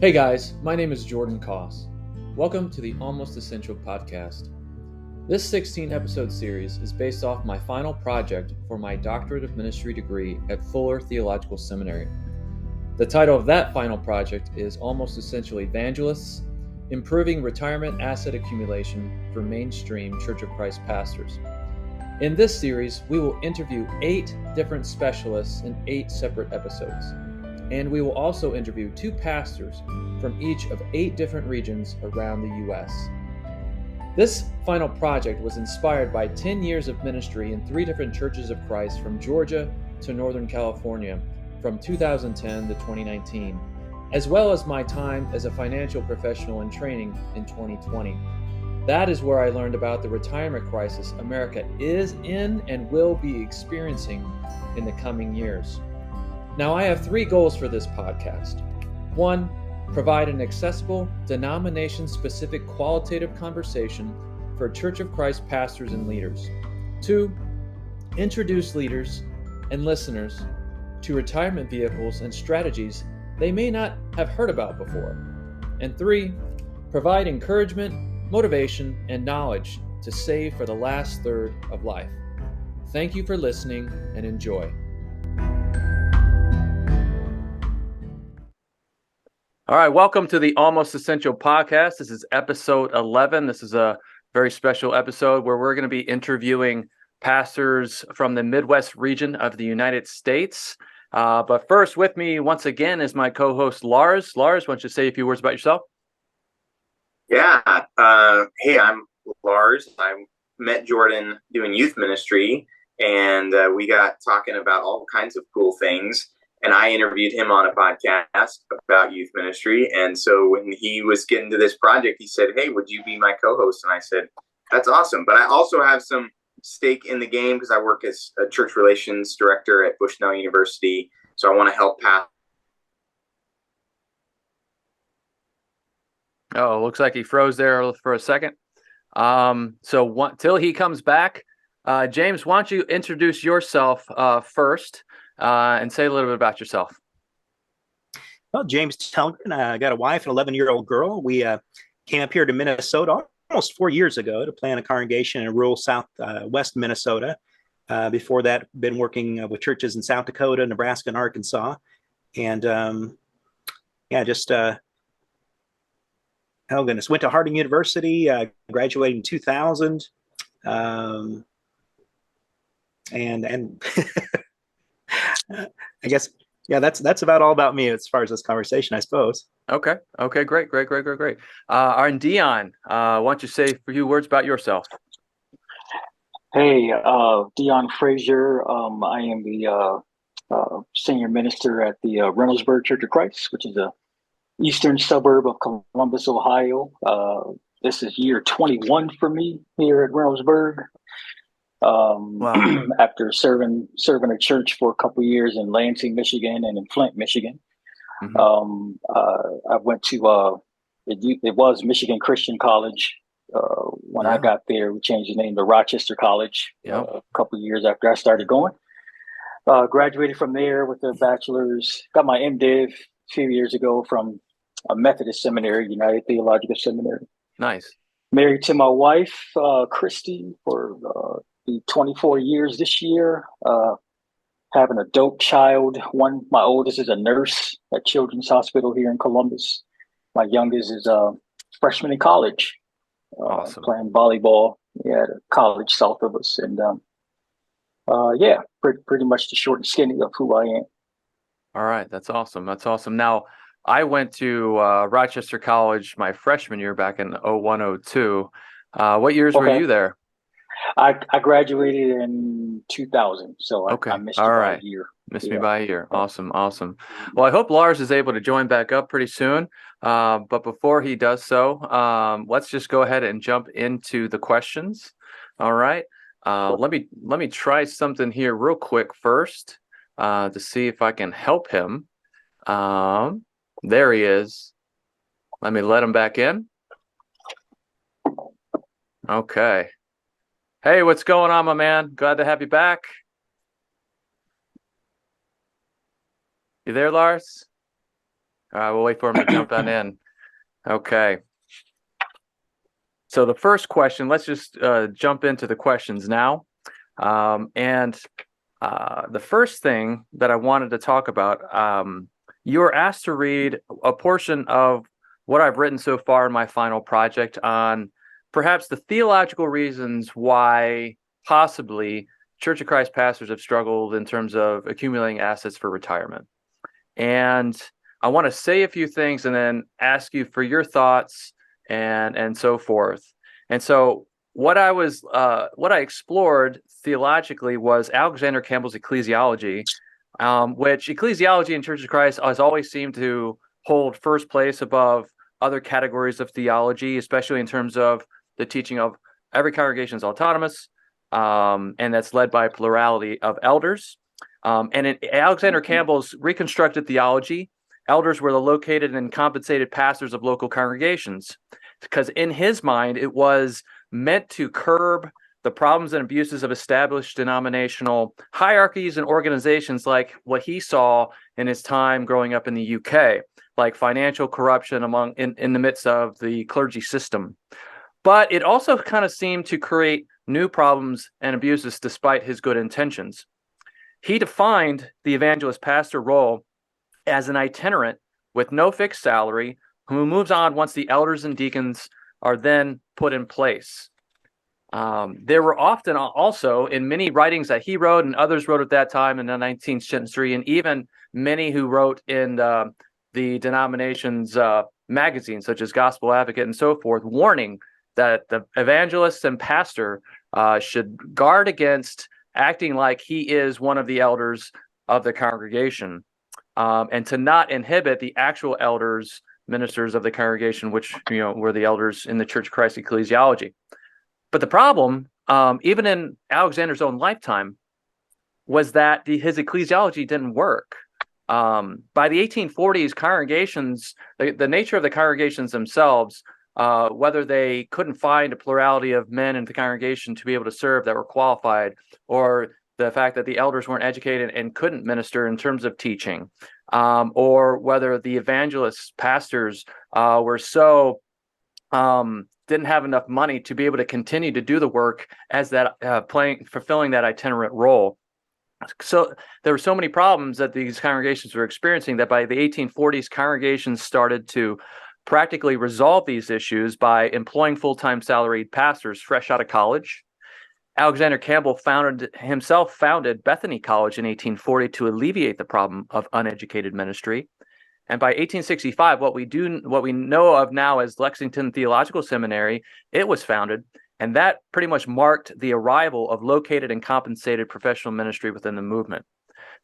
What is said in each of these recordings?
Hey guys, my name is Jordan Koss. Welcome to the Almost Essential podcast. This 16-episode series is based off my final project for my Doctorate of Ministry degree at Fuller Theological Seminary. The title of that final project is Almost Essential Evangelists, Improving Retirement Asset Accumulation for Mainstream Church of Christ Pastors. In this series, we will interview 8 different specialists in 8 separate episodes. And we will also interview 2 pastors from each of 8 different regions around the U.S. This final project was inspired by 10 years of ministry in 3 different churches of Christ from Georgia to Northern California from 2010 to 2019, as well as my time as a financial professional in training in 2020. That is where I learned about the retirement crisis America is in and will be experiencing in the coming years. Now, I have 3 goals for this podcast. 1, provide an accessible, denomination-specific qualitative conversation for Church of Christ pastors and leaders. 2, introduce leaders and listeners to retirement vehicles and strategies they may not have heard about before. And 3, provide encouragement, motivation, and knowledge to save for the last third of life. Thank you for listening and enjoy. All right, welcome to the Almost Essential podcast. This is episode 11. This is a very special episode where we're going to be interviewing pastors from the Midwest region of the United States. But first, with me once again is my co-host Lars. Lars, why don't you say a few words about yourself? Yeah. Hey, I'm Lars. I met Jordan doing youth ministry, and we got talking about all kinds of cool things. And I interviewed him on a podcast about youth ministry. And so when he was getting to this project, he said, "Hey, would you be my co-host?" And I said, "That's awesome." But I also have some stake in the game because I work as a church relations director at Bushnell University. So I want to help pass. Oh, looks like he froze there for a second. Till he comes back, James, why don't you introduce yourself first? And say a little bit about yourself. Well, James Telgren, I got a wife, an 11-year-old girl. We came up here to Minnesota almost 4 years ago to plant a congregation in rural southwest Minnesota. Before that, been working with churches in South Dakota, Nebraska, and Arkansas. And oh goodness, went to Harding University, graduated in 2000. And I guess, yeah, that's about all about me as far as this conversation, I suppose. Okay, great. And Dion, why don't you say a few words about yourself? Hey, Dion Frasier. I am the senior minister at the Reynoldsburg Church of Christ, which is a eastern suburb of Columbus, Ohio. This is year 21 for me here at Reynoldsburg. Wow. After serving a church for a couple of years in Lansing, Michigan, and in Flint, Michigan. Mm-hmm. I went to it was Michigan Christian College. When I got there, we changed the name to Rochester College. A couple of years after I started going. Graduated from there with a bachelor's. Got my MDiv a few years ago from a Methodist seminary, United Theological Seminary. Nice. Married to my wife, Christy, for 24 years this year. Have an adult child. My oldest is a nurse at Children's Hospital here in Columbus. My youngest is a freshman in college. Awesome. Playing volleyball at a college south of us. And pretty much the short and skinny of who I am. All right. That's awesome. Now, I went to Rochester College my freshman year back in 01-02. What years were you there? I graduated in 2000, so I missed you by a year. Missed me by a year. Awesome. Well, I hope Lars is able to join back up pretty soon. But before he does so, let's just go ahead and jump into the questions. All right. Let me try something here real quick first to see if I can help him. There he is. Let me let him back in. Okay. Hey, what's going on, my man? Glad to have you back. You there, Lars? We'll wait for him to jump on in. Okay. So the first question, let's just jump into the questions now. And the first thing that I wanted to talk about, you were asked to read a portion of what I've written so far in my final project on perhaps the theological reasons why possibly Church of Christ pastors have struggled in terms of accumulating assets for retirement. And I want to say a few things and then ask you for your thoughts and so forth. And so what I explored theologically was Alexander Campbell's ecclesiology, which ecclesiology in Church of Christ has always seemed to hold first place above other categories of theology, especially in terms of the teaching of every congregation is autonomous, and that's led by a plurality of elders. And in Alexander Campbell's reconstructed theology, elders were the located and compensated pastors of local congregations, because in his mind, it was meant to curb the problems and abuses of established denominational hierarchies and organizations like what he saw in his time growing up in the UK, like financial corruption in the midst of the clergy system. But it also kind of seemed to create new problems and abuses despite his good intentions. He defined the evangelist pastor role as an itinerant with no fixed salary who moves on once the elders and deacons are then put in place. There were often also in many writings that he wrote and others wrote at that time in the 19th century, and even many who wrote in the denomination's magazines, such as Gospel Advocate and so forth, warning that the evangelist and pastor should guard against acting like he is one of the elders of the congregation, and to not inhibit the actual elders, ministers of the congregation, which were the elders in the Church of Christ ecclesiology. But the problem, even in Alexander's own lifetime, was that his ecclesiology didn't work. By the 1840s, congregations, the nature of the congregations themselves, whether they couldn't find a plurality of men in the congregation to be able to serve that were qualified, or the fact that the elders weren't educated and couldn't minister in terms of teaching, or whether the evangelists, pastors, were so didn't have enough money to be able to continue to do the work as that fulfilling that itinerant role. So there were so many problems that these congregations were experiencing that by the 1840s, congregations started to practically resolve these issues by employing full-time salaried pastors fresh out of college. Alexander Campbell founded Bethany College in 1840 to alleviate the problem of uneducated ministry. And by 1865, what we know of now as Lexington Theological Seminary, it was founded, and that pretty much marked the arrival of located and compensated professional ministry within the movement.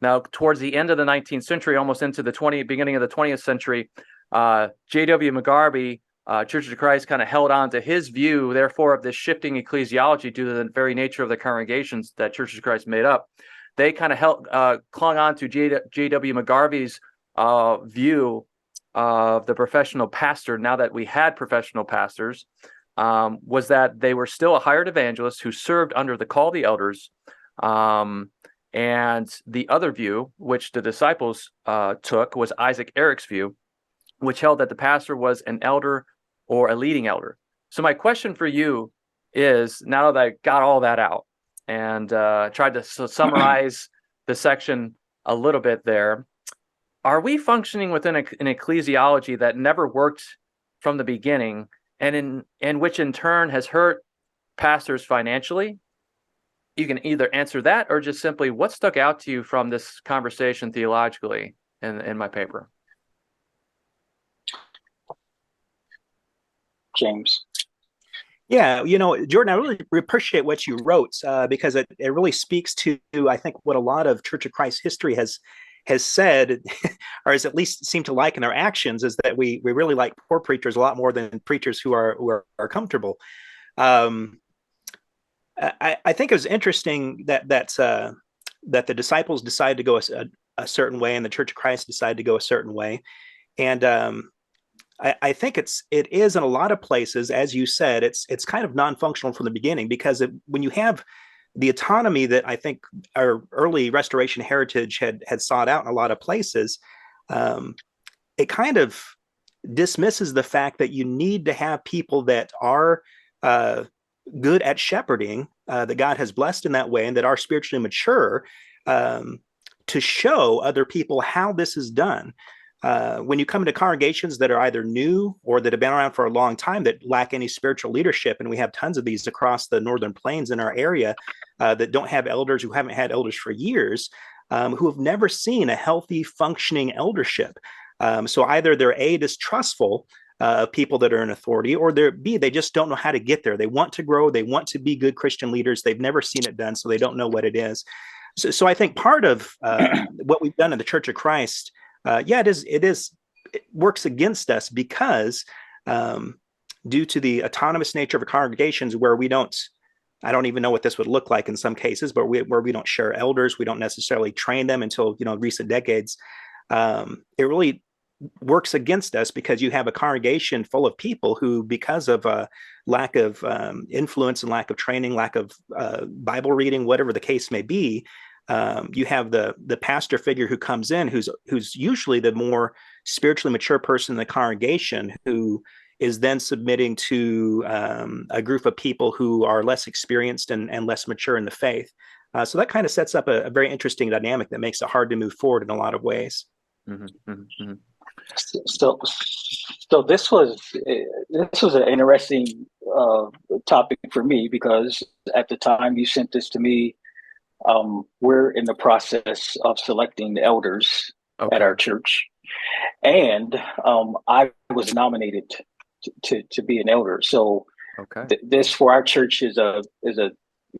Now, towards the end of the 19th century, almost into the beginning of the 20th century, J.W. McGarvey, Church of Christ, kind of held on to his view, therefore, of this shifting ecclesiology due to the very nature of the congregations that Church of Christ made up. They kind of clung on to J.W. McGarvey's view of the professional pastor, now that we had professional pastors, was that they were still a hired evangelist who served under the call of the elders. And the other view, which the disciples took, was Isaac Eric's view, which held that the pastor was an elder or a leading elder. So my question for you is, now that I got all that out and tried to summarize the section a little bit there, are we functioning within an ecclesiology that never worked from the beginning, and which in turn has hurt pastors financially? You can either answer that or just simply, what stuck out to you from this conversation theologically in my paper? James. Yeah, Jordan, I really appreciate what you wrote because it really speaks to, I think, what a lot of Church of Christ history has said, or has at least seemed to like in their actions, is that we really like poor preachers a lot more than preachers who are comfortable. I think it was interesting that the disciples decided to go a certain way, and the Church of Christ decided to go a certain way, and I think it is in a lot of places, as you said, it's kind of non-functional from the beginning, because when you have the autonomy that I think our early Restoration heritage had sought out in a lot of places, it kind of dismisses the fact that you need to have people that are good at shepherding, that God has blessed in that way, and that are spiritually mature, to show other people how this is done. When you come into congregations that are either new or that have been around for a long time that lack any spiritual leadership, and we have tons of these across the Northern Plains in our area that don't have elders, who haven't had elders for years, who have never seen a healthy, functioning eldership. So either they're A, distrustful of people that are in authority, or they're B, they just don't know how to get there. They want to grow. They want to be good Christian leaders. They've never seen it done, so they don't know what it is. So I think part of what we've done in the Church of Christ, it works against us because due to the autonomous nature of our congregations, where I don't even know what this would look like in some cases, but where we don't share elders, we don't necessarily train them until recent decades. It really works against us because you have a congregation full of people who, because of a lack of influence and lack of training, lack of Bible reading, whatever the case may be, you have the pastor figure who comes in, who's usually the more spiritually mature person in the congregation, who is then submitting to a group of people who are less experienced and less mature in the faith. So that kind of sets up a very interesting dynamic that makes it hard to move forward in a lot of ways. Mm-hmm, mm-hmm. So this was an interesting topic for me, because at the time you sent this to me, we're in the process of selecting the elders at our church, and I was nominated to be an elder. So this for our church is a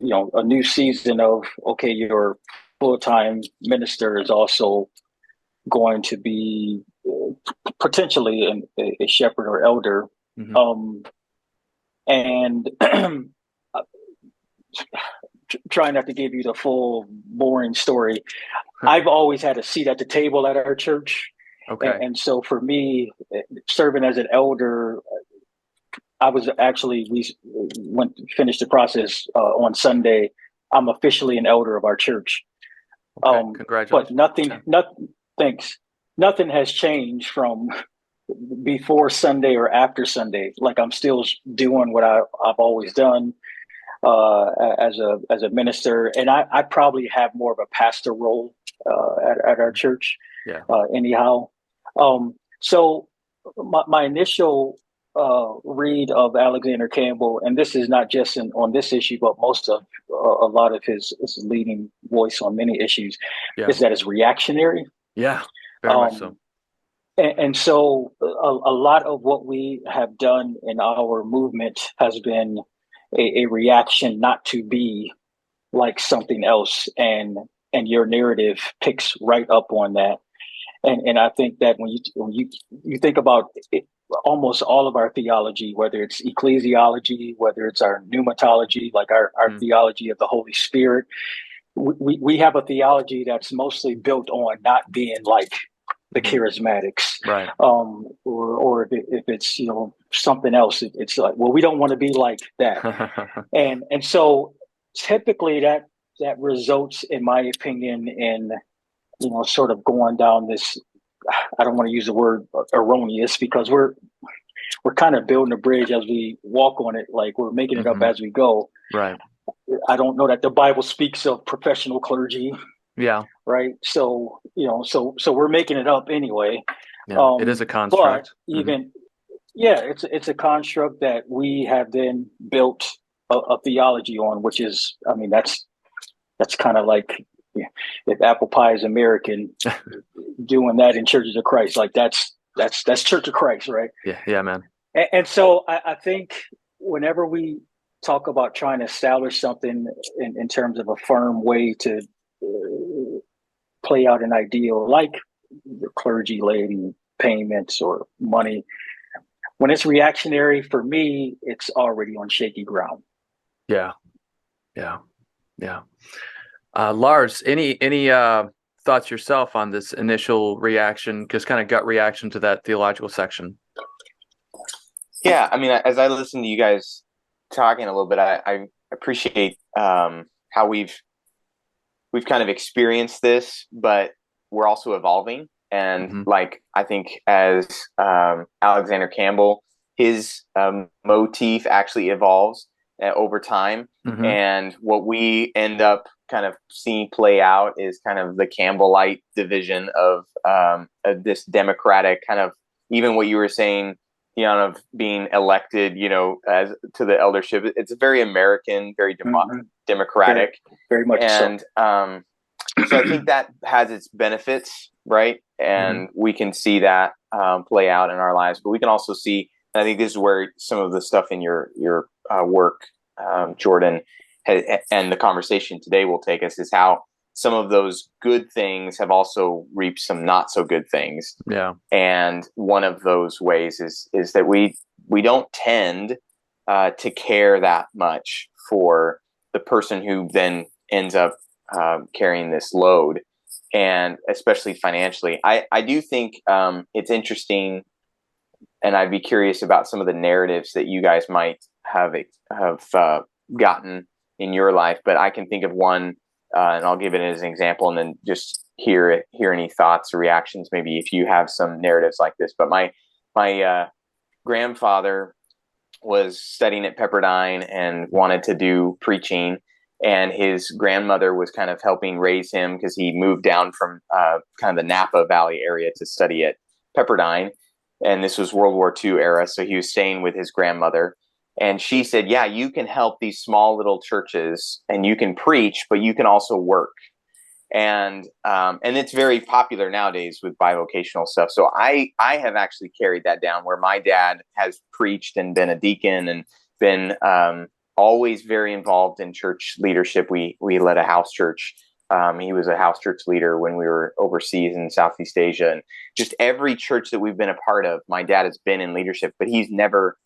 new season of, okay, your full-time minister is also going to be potentially a shepherd or elder. Mm-hmm. And trying not to give you the full boring story, I've always had a seat at the table at our church. And so for me, serving as an elder, we finished the process on Sunday. I'm officially an elder of our church. Congratulations. But thanks. Nothing has changed from before Sunday or after Sunday. Like, I'm still doing what I've always done as a minister, and I probably have more of a pastor role at our church. Anyhow, so my initial read of Alexander Campbell, and this is not just on this issue, but most of a lot of his leading voice on many issues, is that it's reactionary. Yeah, very much so. And so a lot of what we have done in our movement has been a reaction not to be like something else, and your narrative picks right up on that. And I think that when you think about it, almost all of our theology, whether it's ecclesiology, whether it's our pneumatology, like our theology of the Holy Spirit, we have a theology that's mostly built on not being like the charismatics, right? Or if it's something else, it's like, well, we don't want to be like that, and so typically that results, in my opinion, in sort of going down this. I don't want to use the word erroneous, because we're kind of building a bridge as we walk on it, like we're making it up as we go. Right. I don't know that the Bible speaks of professional clergy. Yeah. Right. So, so we're making it up anyway. Yeah, it is a construct. But even, it's a construct that we have then built a theology on, which is, I mean, that's kind of like, if apple pie is American, doing that in Churches of Christ, like that's Church of Christ, right? Yeah, man. And so I think whenever we talk about trying to establish something in terms of a firm way to play out an ideal, like the clergy laity payments or money, when it's reactionary, for me, it's already on shaky ground. Yeah. Lars, any thoughts yourself on this initial reaction, just kind of gut reaction to that theological section? Yeah, I mean, as I listen to you guys talking a little bit, I appreciate how we've kind of experienced this, but we're also evolving, And like, I think as Alexander Campbell, his motif actually evolves over time. And what we end up kind of seeing play out is kind of the Campbellite division of this democratic kind of, even what you were saying, of being elected, as to the eldership. It's very American, very democratic, very much and so. So I think that has its benefits, right? And we can see that play out in our lives, but we can also see, and I think this is where some of the stuff in your work, Jordan, and the conversation today will take us, is how some of those good things have also reaped some not so good things. Yeah. And one of those ways is that we don't tend to care that much for the person who then ends up carrying this load, and especially financially. I do think it's interesting, and I'd be curious about some of the narratives that you guys might have gotten in your life. But I can think of one, and I'll give it as an example, and then just hear any thoughts or reactions, maybe if you have some narratives like this. But my grandfather was studying at Pepperdine and wanted to do preaching, and his grandmother was kind of helping raise him because he moved down from kind of the Napa Valley area to study at Pepperdine. And this was World War II era. So he was staying with his grandmother. And she said, yeah, you can help these small little churches and you can preach, but you can also work. And it's very popular nowadays with bivocational stuff. So I have actually carried that down, where my dad has preached and been a deacon and been always very involved in church leadership. We led a house church. He was a house church leader when we were overseas in Southeast Asia. And just every church that we've been a part of, my dad has been in leadership, but he's never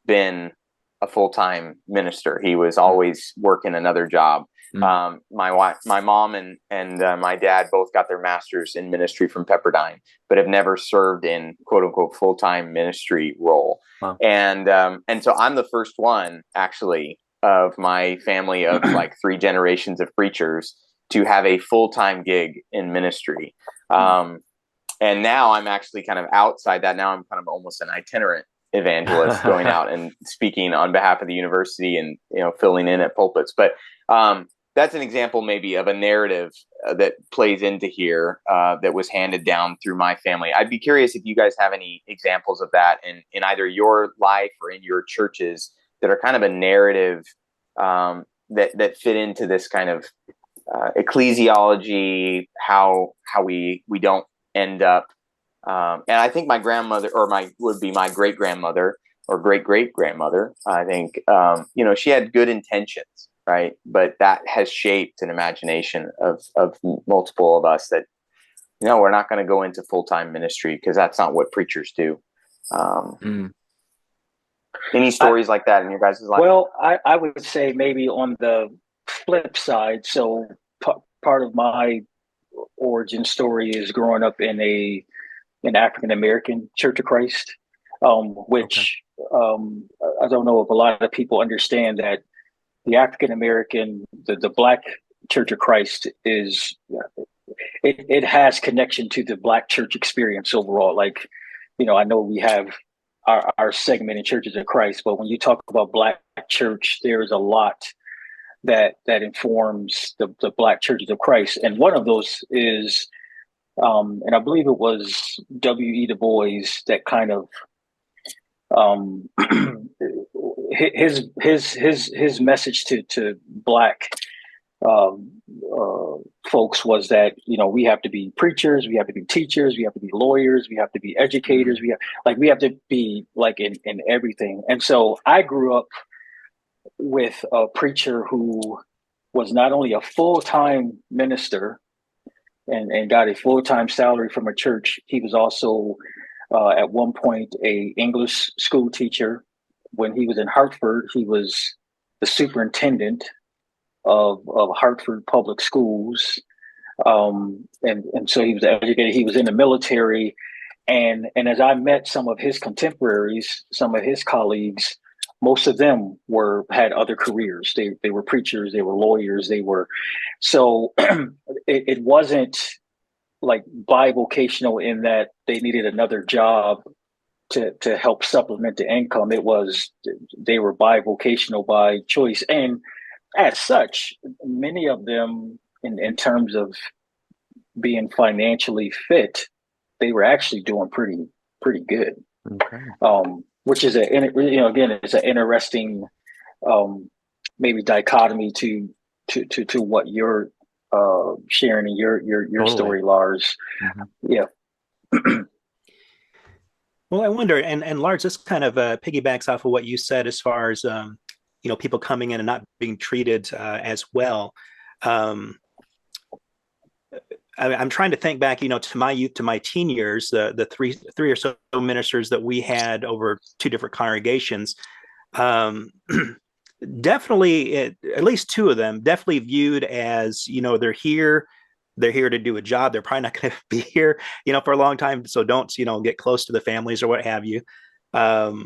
been a full-time minister. He was always working another job. My mom and my dad both got their masters in ministry from Pepperdine, but have never served in quote unquote full-time ministry role. Wow. And so I'm the first one actually of my family of like 3 generations of preachers to have a full-time gig in ministry. And now I'm actually kind of outside that. Now I'm kind of almost an itinerant evangelist, going out and speaking on behalf of the university and, filling in at pulpits. But that's an example maybe of a narrative that plays into here that was handed down through my family. I'd be curious if you guys have any examples of that in either your life or in your churches that are kind of a narrative that fit into this kind of ecclesiology, how we don't end up. And I think my grandmother, or would be my great grandmother or great great grandmother, I think, she had good intentions, right? But that has shaped an imagination of multiple of us that, we're not going to go into full-time ministry because that's not what preachers do. Any stories like that in your guys' life? Well, I would say maybe on the flip side. So part of my origin story is growing up in an African-American Church of Christ, which I don't know if a lot of people understand that the African-American, the Black Church of Christ is, it has connection to the Black church experience overall. Like, I know we have our segment in Churches of Christ, but when you talk about Black church, there's a lot that informs the Black Churches of Christ. And one of those is, and I believe it was W.E. Du Bois that kind of his message to Black folks was that we have to be preachers, we have to be teachers, we have to be lawyers, we have to be educators, we have to be like in everything. And so I grew up with a preacher who was not only a full-time minister and got a full-time salary from a church. He was also at one point a English school teacher. When he was in Hartford, he was the superintendent of Hartford Public Schools. And so he was educated. He was in the military. And as I met some of his contemporaries, some of his colleagues, most of them had other careers. They were preachers, they were lawyers, so it wasn't like bivocational in that they needed another job to help supplement the income. It was they were bivocational by choice, and as such, many of them, in terms of being financially fit, they were actually doing pretty good. Okay. Which is again, it's an interesting maybe dichotomy to what you're sharing in your Totally. story, Lars. Yeah. Well, I wonder, and Lars, this kind of piggybacks off of what you said as far as people coming in and not being treated as well. I'm trying to think back, to my youth, to my teen years, the three or so ministers that we had over two different congregations. Definitely, at least two of them, definitely viewed as, they're here to do a job. They're probably not going to be here, for a long time. So don't, get close to the families or what have you. But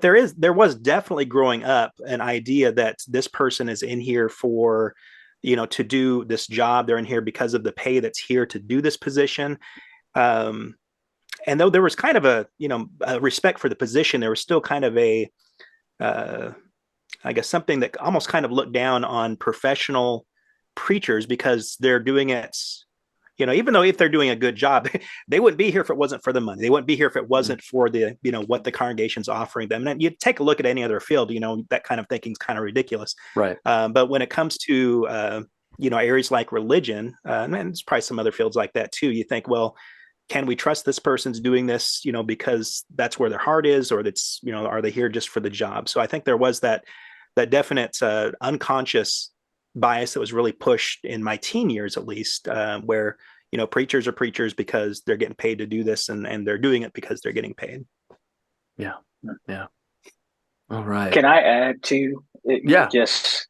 there was definitely growing up an idea that this person is in here for, to do this job. They're in here because of the pay that's here to do this position. And though there was kind of a respect for the position, there was still kind of I guess something that almost kind of looked down on professional preachers because they're doing it, even though if they're doing a good job, they wouldn't be here if it wasn't for the money. They wouldn't be here if it wasn't for the, what the congregation's offering them. And you take a look at any other field, that kind of thinking is kind of ridiculous. Right. But when it comes to, areas like religion, and there's probably some other fields like that too, you think, well, can we trust this person's doing this, because that's where their heart is, or that's, are they here just for the job? So I think there was that definite unconscious bias that was really pushed in my teen years, at least, where, preachers are preachers because they're getting paid to do this, and they're doing it because they're getting paid. Yeah. Yeah. All right. Can I add to it? Yeah. Just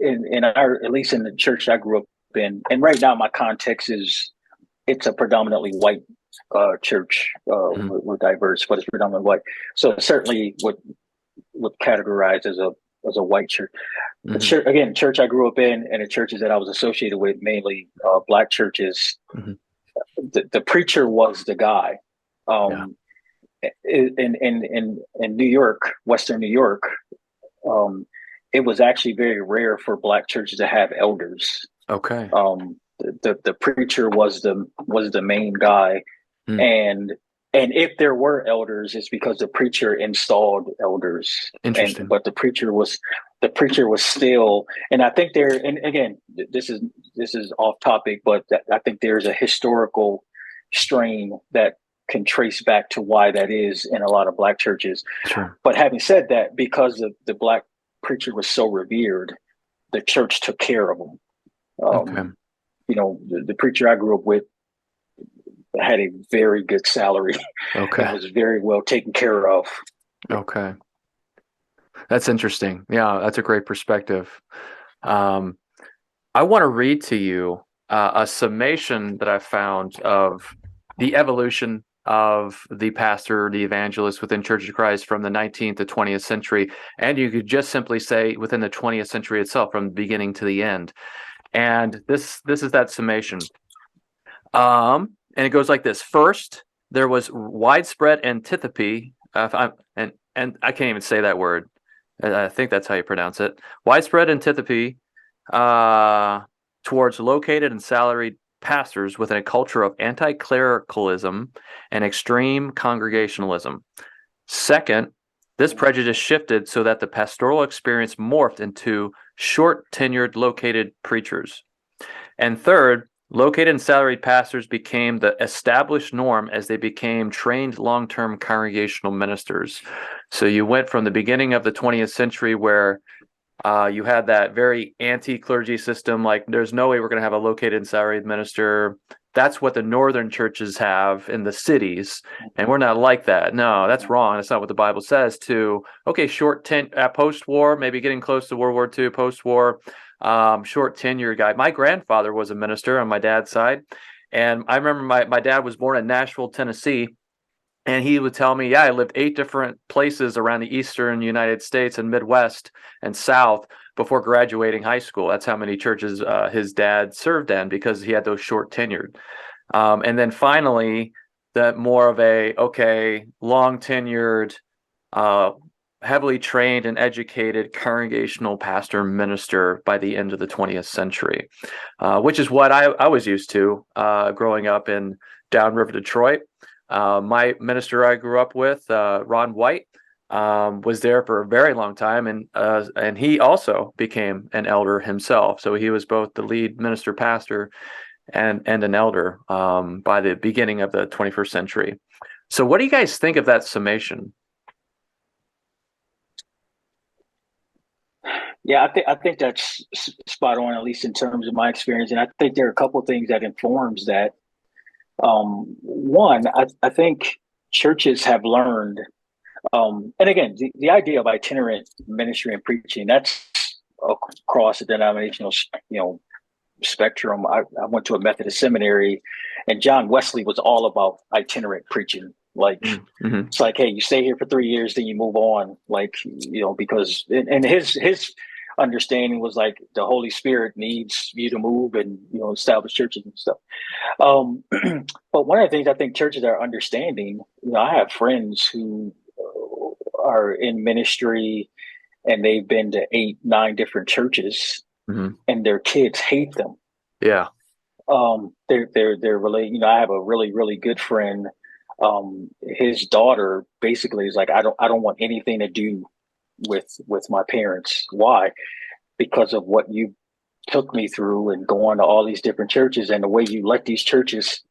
in our, at least in the church I grew up in, and right now my context is it's a predominantly white church. We're diverse, but it's predominantly white. So certainly would categorize as a white church. The church, again, church I grew up in, and the churches that I was associated with, mainly black churches. The preacher was the guy. In New York, Western New York, it was actually very rare for black churches to have elders. Okay. The preacher was the main guy, and if there were elders, it's because the preacher installed elders. Interesting. But the preacher was still, and I think and again, this is off topic, but I think there's a historical strain that can trace back to why that is in a lot of black churches. Sure. But having said that, because the black preacher was so revered, the church took care of him. Okay. The preacher I grew up with had a very good salary. Okay. And was very well taken care of. Okay. That's interesting. Yeah, that's a great perspective. I want to read to you a summation that I found of the evolution of the pastor, the evangelist within Church of Christ from the 19th to 20th century. And you could just simply say within the 20th century itself, from the beginning to the end. And this is that summation. And it goes like this. First, there was widespread antipathy, and I can't even say that word. I think that's how you pronounce it. Widespread antipathy towards located and salaried pastors within a culture of anti-clericalism and extreme congregationalism. Second, this prejudice shifted so that the pastoral experience morphed into short-tenured located preachers. And third, located and salaried pastors became the established norm as they became trained long-term congregational ministers. So you went from the beginning of the 20th century where you had that very anti-clergy system, like there's no way we're going to have a located and salaried minister. That's what the northern churches have in the cities, and we're not like that. No, that's wrong. That's not what the Bible says. Okay, post-war, maybe getting close to World War II, post-war, short tenure guy. My grandfather was a minister on my dad's side, and I remember my dad was born in Nashville, Tennessee, And he would tell me, yeah, I lived 8 different places around the Eastern United States and Midwest and South before graduating high school. That's how many churches his dad served in, because he had those short tenured. And then finally, that more of a, okay, long tenured, heavily trained and educated congregational pastor minister by the end of the 20th century, which is what I was used to growing up in downriver Detroit. My minister I grew up with, Ron White, was there for a very long time, and he also became an elder himself. So he was both the lead minister pastor and an elder by the beginning of the 21st century. So what do you guys think of that summation? Yeah, I think that's spot on, at least in terms of my experience. And I think there are a couple of things that informs that. One, I think churches have learned, and again, the idea of itinerant ministry and preaching, that's across the denominational, spectrum. I went to a Methodist seminary, and John Wesley was all about itinerant preaching. Like, It's like, hey, you stay here for 3 years, then you move on. Like, because and his understanding was like the Holy Spirit needs you to move and establish churches and stuff. But one of the things I think churches are understanding, I have friends who are in ministry and they've been to 8, 9 different churches, and their kids hate them. Yeah. They're really, I have a really, really good friend. His daughter basically is like, I don't want anything to do with my parents. Why? Because of what you took me through and going to all these different churches and the way you let these churches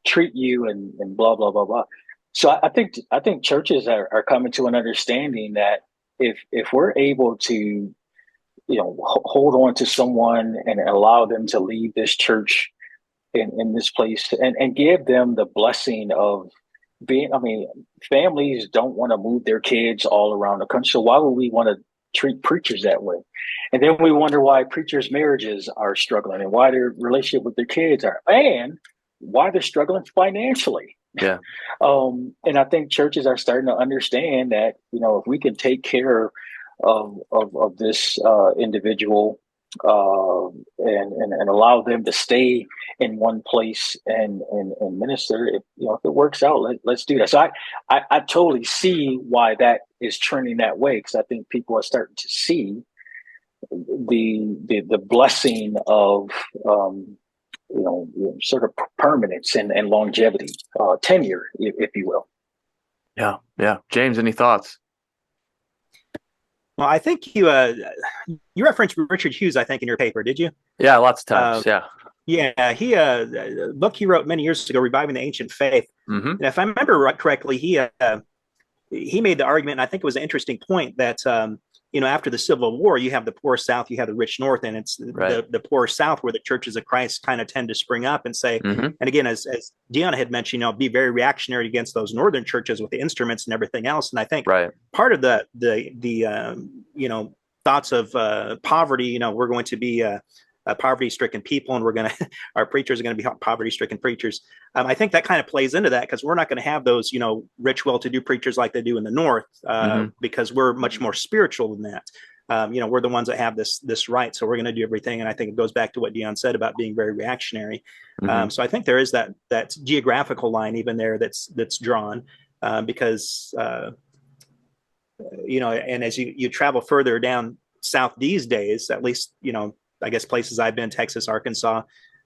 treat you and blah, blah, blah, blah. So I think churches are coming to an understanding that if we're able to, hold on to someone and allow them to leave this church in this place and give them the blessing of being, families don't want to move their kids all around the country. So why would we want to treat preachers that way? And then we wonder why preachers' marriages are struggling and why their relationship with their kids are, and why they're struggling financially. Yeah. And I think churches are starting to understand that, if we can take care of this individual and allow them to stay in one place and minister, if it works out, let's do that. So I totally see why that is trending that way, because I think people are starting to see the blessing of sort of permanence and longevity, tenure, if you will. Yeah. James, any thoughts? Well, I think you referenced Richard Hughes, I think, in your paper, did you? Yeah, lots of times. Yeah, he a book he wrote many years ago, Reviving the Ancient Faith. And if I remember correctly, he made the argument, and I think it was an interesting point, that after the Civil War, you have the poor South, you have the rich North, and it's the poor South where the churches of Christ kind of tend to spring up and say, and again, as Dion had mentioned, be very reactionary against those Northern churches with the instruments and everything else. And I think part of the thoughts of poverty, we're going to be poverty-stricken people, and our preachers are going to be poverty-stricken preachers. I think that kind of plays into that, because we're not going to have those, rich, well-to-do preachers like they do in the North, because we're much more spiritual than that. We're the ones that have this right, so we're going to do everything. And I think it goes back to what Dion said about being very reactionary. So I think there is that geographical line even there that's drawn, because and as you travel further down south these days, at least I guess places I've been, Texas, Arkansas,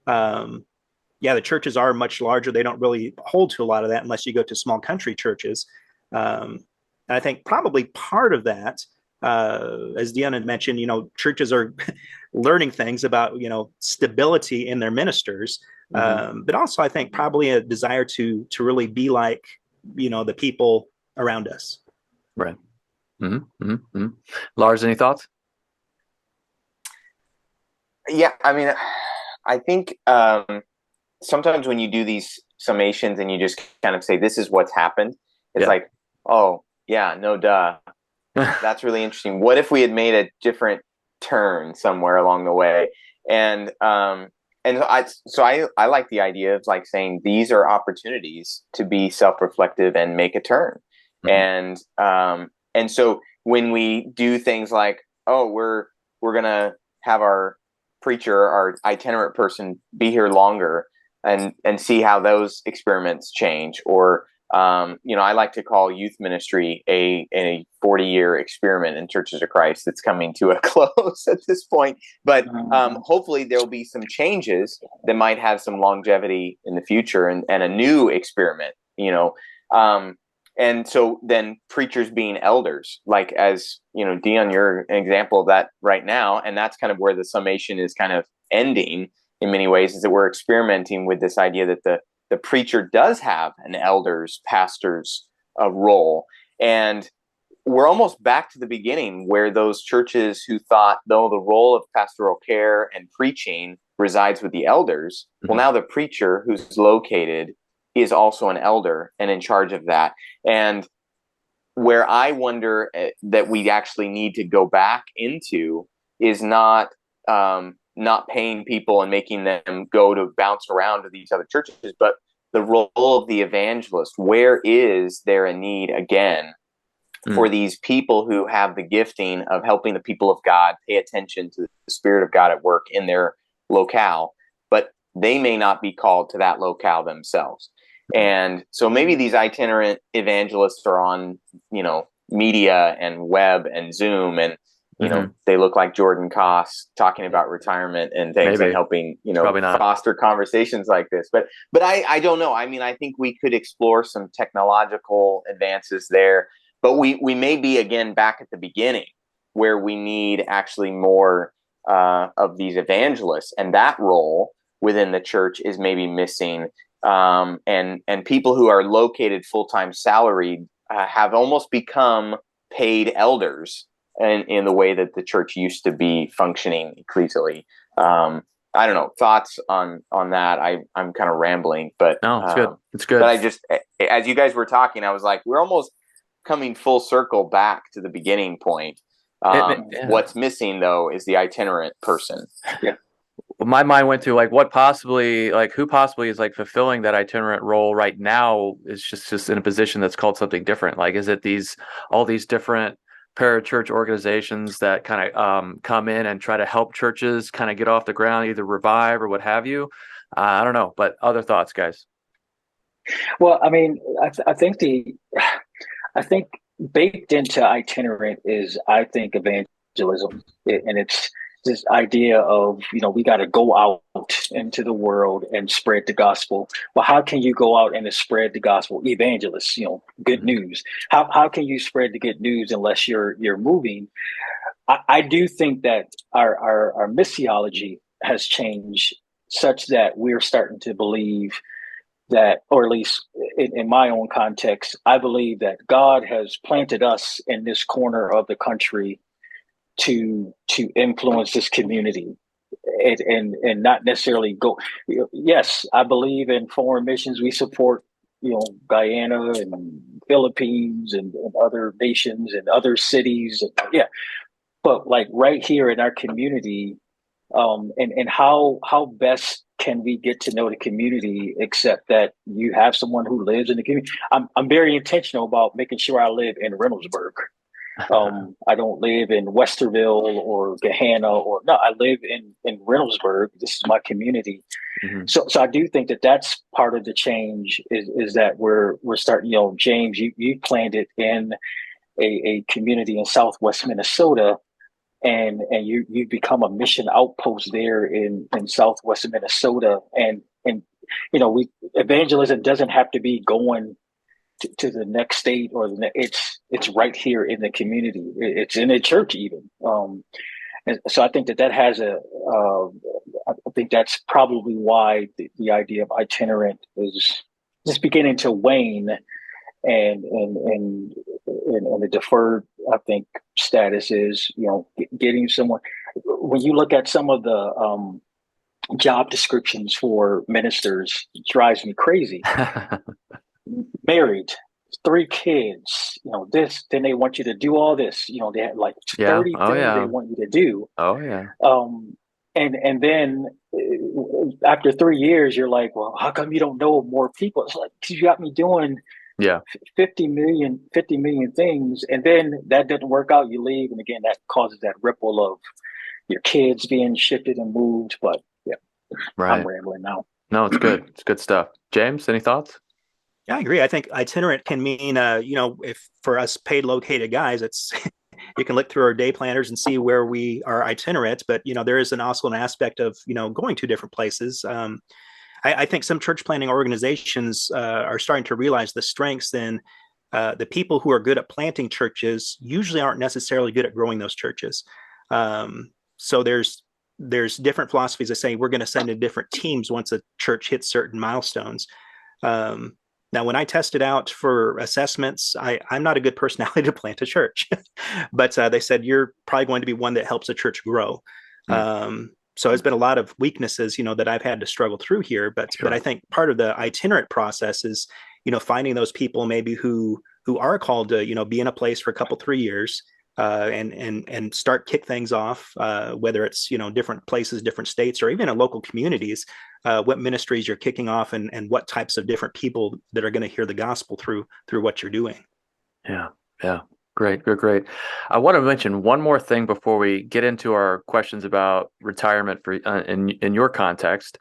the churches are much larger. They don't really hold to a lot of that unless you go to small country churches. And I think probably part of that, as Dion had mentioned, churches are learning things about, stability in their ministers. But also I think probably a desire to really be like, the people around us. Right. Lars, any thoughts? Yeah, I think sometimes when you do these summations and you just kind of say, this is what's happened, it's like, oh, yeah, no duh. That's really interesting. What if we had made a different turn somewhere along the way? And I like the idea of like saying these are opportunities to be self-reflective and make a turn. And so when we do things like, oh, we're gonna have our preacher, our itinerant person, be here longer and see how those experiments change, or I like to call youth ministry a 40-year experiment in Churches of Christ that's coming to a close at this point. But hopefully there'll be some changes that might have some longevity in the future, and a new experiment, and so then preachers being elders, like, as Dion, you're an example of that right now. And that's kind of where the summation is kind of ending in many ways, is that we're experimenting with this idea that the preacher does have an pastor's role. And we're almost back to the beginning, where those churches who thought, though, the role of pastoral care and preaching resides with the elders, well, now the preacher who's located is also an elder and in charge of that. And where I wonder that we actually need to go back into is not paying people and making them go to bounce around to these other churches, but the role of the evangelist. Where is there a need again for these people who have the gifting of helping the people of God pay attention to the Spirit of God at work in their locale, but they may not be called to that locale themselves? And so maybe these itinerant evangelists are on, media and web and Zoom, and they look like Jordan Koss talking about retirement and things, and helping foster conversations like this. But I don't know. I mean, I think we could explore some technological advances there, but we may be again back at the beginning, where we need actually more of these evangelists, and that role within the church is maybe missing. And people who are located full-time salaried have almost become paid elders in the way that the church used to be functioning ecclesially. I don't know, thoughts on that. I'm kind of rambling, but no, it's good. It's good. But I just, as you guys were talking, I was like, we're almost coming full circle back to the beginning point. What's missing though is the itinerant person. Yeah. My mind went to who possibly is fulfilling that itinerant role right now is just in a position that's called something different. Like, is it all these different parachurch organizations that kind of come in and try to help churches kind of get off the ground, either revive or what have you? I don't know, but other thoughts, guys? Well, I mean, I think baked into itinerant is, I think, evangelism, and it's this idea of, we got to go out into the world and spread the gospel. Well, how can you go out and spread the gospel? Evangelists, good news. How can you spread the good news unless you're moving? I do think that our missiology has changed such that we're starting to believe that, or at least in my own context, I believe that God has planted us in this corner of the country to influence this community, and not necessarily go. Yes, I believe in foreign missions. We support, Guyana and Philippines and other nations and other cities. Yeah, but like right here in our community, and how best can we get to know the community except that you have someone who lives in the community? I'm very intentional about making sure I live in Reynoldsburg. I don't live in Westerville or Gahanna I live in Reynoldsburg. This is my community. Mm-hmm. So I do think that that's part of the change is that we're starting, James, you planted in a community in Southwest Minnesota, and you become a mission outpost there in Southwest Minnesota. And evangelism doesn't have to be going to the next state or it's right here in the community. It's in the church even. And so I think that has I think that's probably why the idea of itinerant is just beginning to wane, and the deferred, I think, status is, getting someone. When you look at some of the job descriptions for ministers, it drives me crazy. Married, 3 kids, then they want you to do all this, they have like 30 things they want you to do. Oh yeah. and then after 3 years, you're like, well, how come you don't know more people? It's like, 'cause you got me doing Yeah. 50 million things, and then that didn't work out. You leave, and again, that causes that ripple of your kids being shifted and moved. But yeah, Right. I'm rambling now. No, it's good. It's good stuff. James, any thoughts? Yeah, I agree. I think itinerant can mean, if for us paid located guys, it's you can look through our day planners and see where we are itinerant. But there is also an aspect of going to different places. I think some church planning organizations are starting to realize the strengths in the people who are good at planting churches usually aren't necessarily good at growing those churches. So there's different philosophies that say we're going to send in different teams once a church hits certain milestones. Now, when I tested out for assessments, I'm not a good personality to plant a church, but they said you're probably going to be one that helps a church grow. So there's been a lot of weaknesses, that I've had to struggle through here. But Sure. I think part of the itinerant process is, finding those people maybe who are called to, be in a place for a couple, 3 years, and kick things off, whether it's different places, different states, or even in local communities. What ministries you're kicking off, and what types of different people that are going to hear the gospel through what you're doing. Yeah. Great. I want to mention one more thing before we get into our questions about retirement for in your context,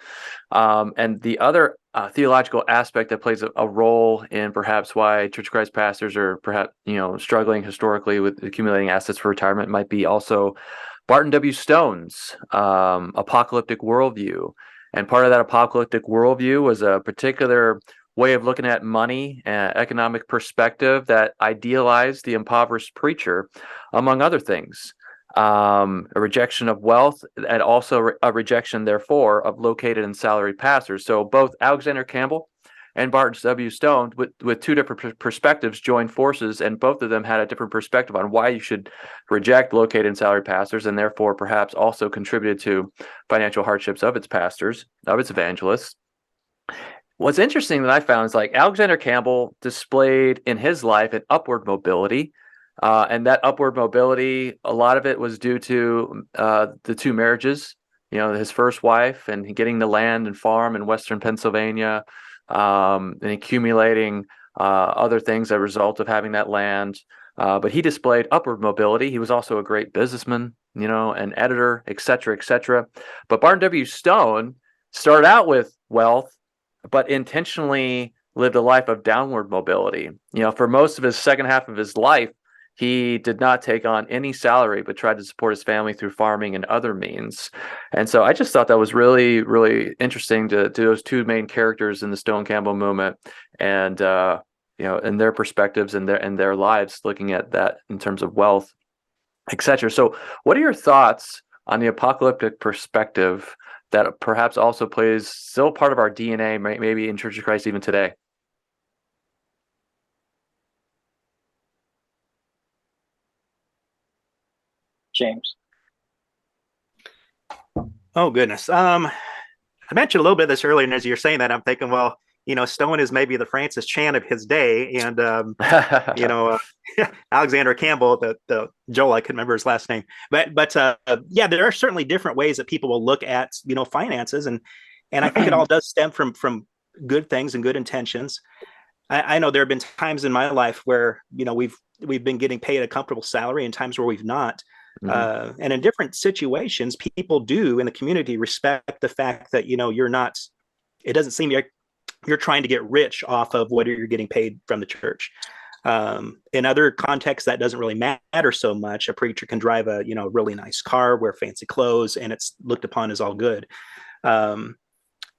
and the other theological aspect that plays a role in perhaps why Church of Christ pastors are perhaps struggling historically with accumulating assets for retirement might be also Barton W. Stone's apocalyptic worldview. And part of that apocalyptic worldview was a particular way of looking at money and economic perspective that idealized the impoverished preacher, among other things. A rejection of wealth, and also a rejection, therefore, of located and salaried pastors. So both Alexander Campbell and Barton W. Stone, with two different perspectives, joined forces, and both of them had a different perspective on why you should reject located and salaried pastors, and therefore perhaps also contributed to financial hardships of its pastors, of its evangelists. What's interesting that I found is like Alexander Campbell displayed in his life an upward mobility, and that upward mobility, a lot of it was due to the two marriages, his first wife and getting the land and farm in Western Pennsylvania, and accumulating other things as a result of having that land. But he displayed upward mobility. He was also a great businessman, an editor, et cetera, et cetera. But Barton W. Stone started out with wealth, but intentionally lived a life of downward mobility. For most of his second half of his life, he did not take on any salary, but tried to support his family through farming and other means. And so I just thought that was really, really interesting to those two main characters in the Stone Campbell movement, and and their perspectives and their lives, looking at that in terms of wealth, etc. So what are your thoughts on the apocalyptic perspective that perhaps also plays still part of our DNA, maybe in Church of Christ even today? James. Oh, goodness. I mentioned a little bit of this earlier, and as you're saying that, I'm thinking, well, Stone is maybe the Francis Chan of his day, and Alexander Campbell, the Joel, I couldn't remember his last name, but yeah, there are certainly different ways that people will look at finances, and I think it all does stem from good things and good intentions. I know there have been times in my life where we've been getting paid a comfortable salary, and times where we've not. Mm-hmm. And in different situations, people do in the community respect the fact that you're not. It doesn't seem like you're trying to get rich off of what you're getting paid from the church. In other contexts, that doesn't really matter so much. A preacher can drive a really nice car, wear fancy clothes, and it's looked upon as all good.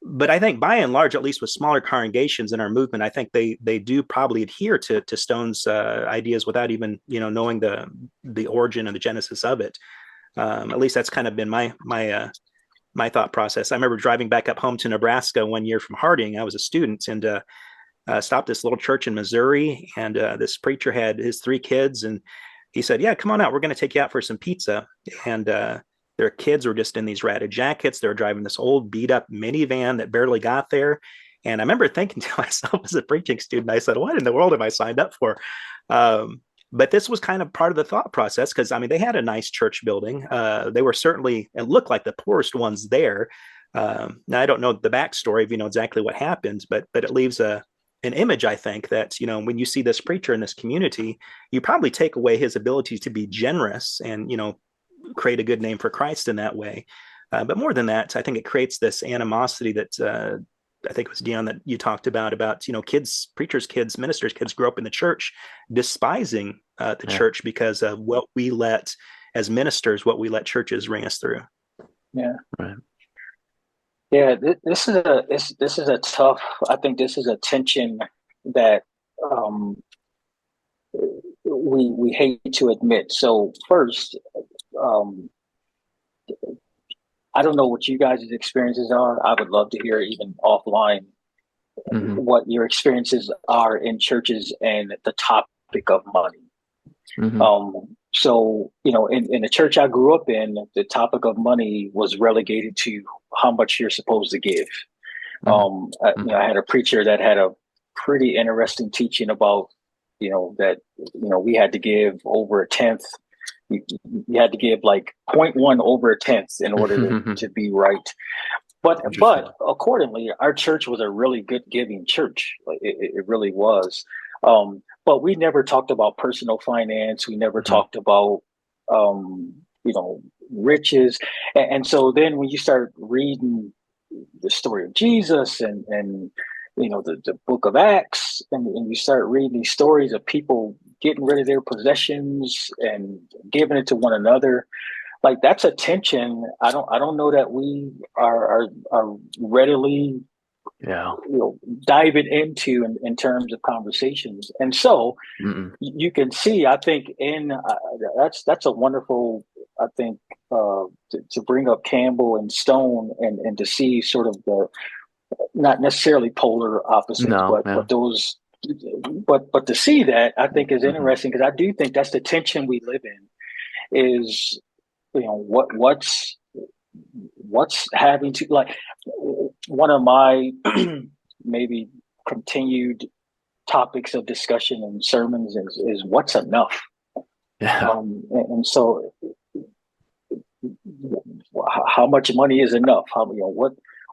But I think by and large, at least with smaller congregations in our movement, I think they do probably adhere to Stone's ideas without even knowing the origin and the genesis of it. At least that's kind of been my thought process. I remember driving back up home to Nebraska one year from Harding. I was a student, and stopped this little church in Missouri, and this preacher had his 3 kids, and he said, "Yeah, come on out. We're going to take you out for some pizza." And their kids were just in these ratted jackets. They were driving this old beat up minivan that barely got there. And I remember thinking to myself as a preaching student, I said, what in the world have I signed up for? But this was kind of part of the thought process because, I mean, they had a nice church building. They were certainly, it looked like the poorest ones there. Now, I don't know the backstory of, exactly what happened, but it leaves an image, I think, that, when you see this preacher in this community, you probably take away his ability to be generous and, create a good name for Christ in that way. But more than that, I think it creates this animosity that I think it was Dion that you talked about, kids, preachers' kids, ministers' kids grow up in the church despising the church because of what we let, as ministers, what we let churches ring us through. Yeah. Right. Yeah. This is a tough, I think this is a tension that we hate to admit. So first, I don't know what you guys' experiences are. I would love to hear even offline what your experiences are in churches and the topic of money. So, in the church I grew up in, the topic of money was relegated to how much you're supposed to give. I had a preacher that had a pretty interesting teaching about, that, we had to give over a tenth. You had to give like 0.1 over a tenth in order to be right. But accordingly, our church was a really good giving church. It really was. But we never talked about personal finance. We never talked about, riches. And so then when you start reading the story of Jesus and the book of Acts, and you start reading these stories of people getting rid of their possessions and giving it to one another, like that's a tension. I don't know that we are readily diving into in terms of conversations. And so you can see, I think that's a wonderful, I think, to bring up Campbell and Stone and to see sort of the, not necessarily polar opposites, but those, but to see that, I think is interesting, because I do think that's the tension we live in, is, what's having to, like, one of my maybe continued topics of discussion and sermons is what's enough. And so how much money is enough?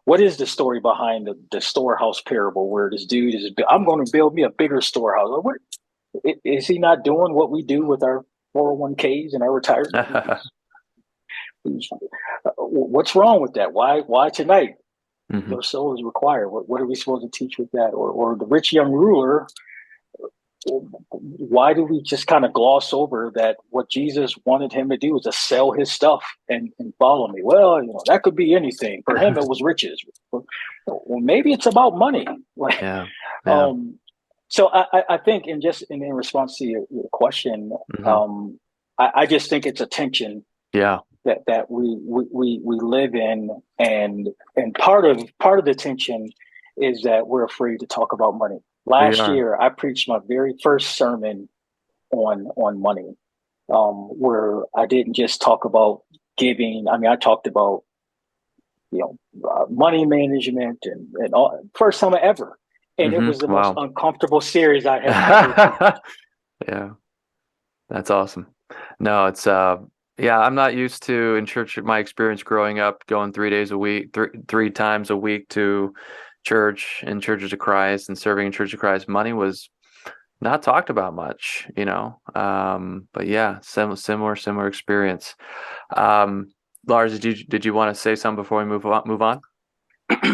What is the story behind the storehouse parable, where this dude is, I'm going to build me a bigger storehouse? What, is he not doing what we do with our 401ks and our retirement? What's wrong with that? Why tonight? Your soul is required. What are we supposed to teach with that? Or the rich young ruler, why do we just kind of gloss over that what Jesus wanted him to do was to sell his stuff and follow me? Well, that could be anything. For him, it was riches. Well, maybe it's about money. So I think, in response to your question, I just think it's a tension. That we live in, and part of the tension is that we're afraid to talk about money. Last year, I preached my very first sermon on money, where I didn't just talk about giving. I mean, I talked about money management and all, first time ever, and it was the most uncomfortable series I had ever. That's awesome. No, it's I'm not used to, in church, my experience growing up, going 3 days a week, three times a week to church and Churches of Christ and serving in Church of Christ. Money was not talked about much, but yeah, similar experience. Lars, did you want to say something before we move on?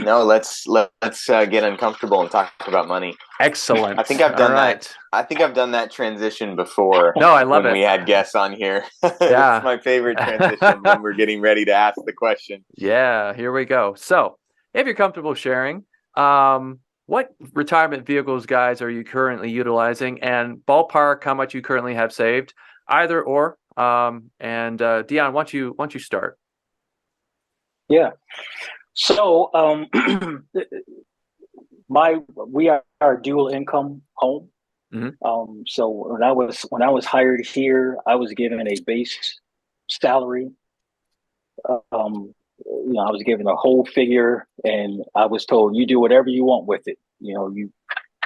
No, let's get uncomfortable and talk about money. Excellent. I think I've done that. I think I've done that transition before. No, I love it. When we had guests on here. It's my favorite transition when we're getting ready to ask the question. Yeah, here we go. So, if you're comfortable sharing, what retirement vehicles, guys, are you currently utilizing, and ballpark how much you currently have saved, either or? And Dion, why don't you start? Yeah. So we are a dual income home. So when I was hired here, I was given a base salary. I was given a whole figure, and I was told, you do whatever you want with it. You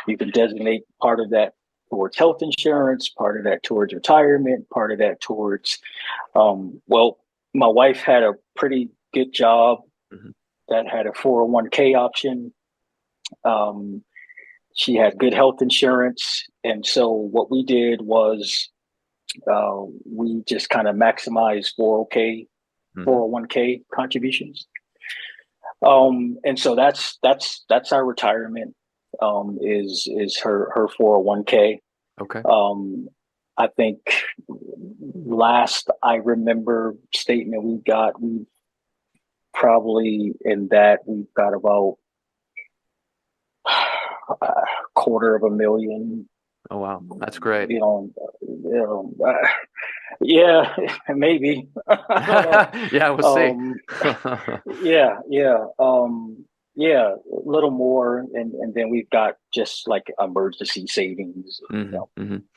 can designate part of that towards health insurance, part of that towards retirement, part of that towards, well, my wife had a pretty good job that had a 401k option. She had good health insurance. And so what we did was we just kind of maximized 401k contributions. And so that's our retirement, is her 401k. Okay. I think last I remember statement we probably in that we've got about $250,000. Oh, wow. That's great. Yeah, maybe. Yeah, we'll see. Yeah, a little more, and then we've got just like emergency savings, a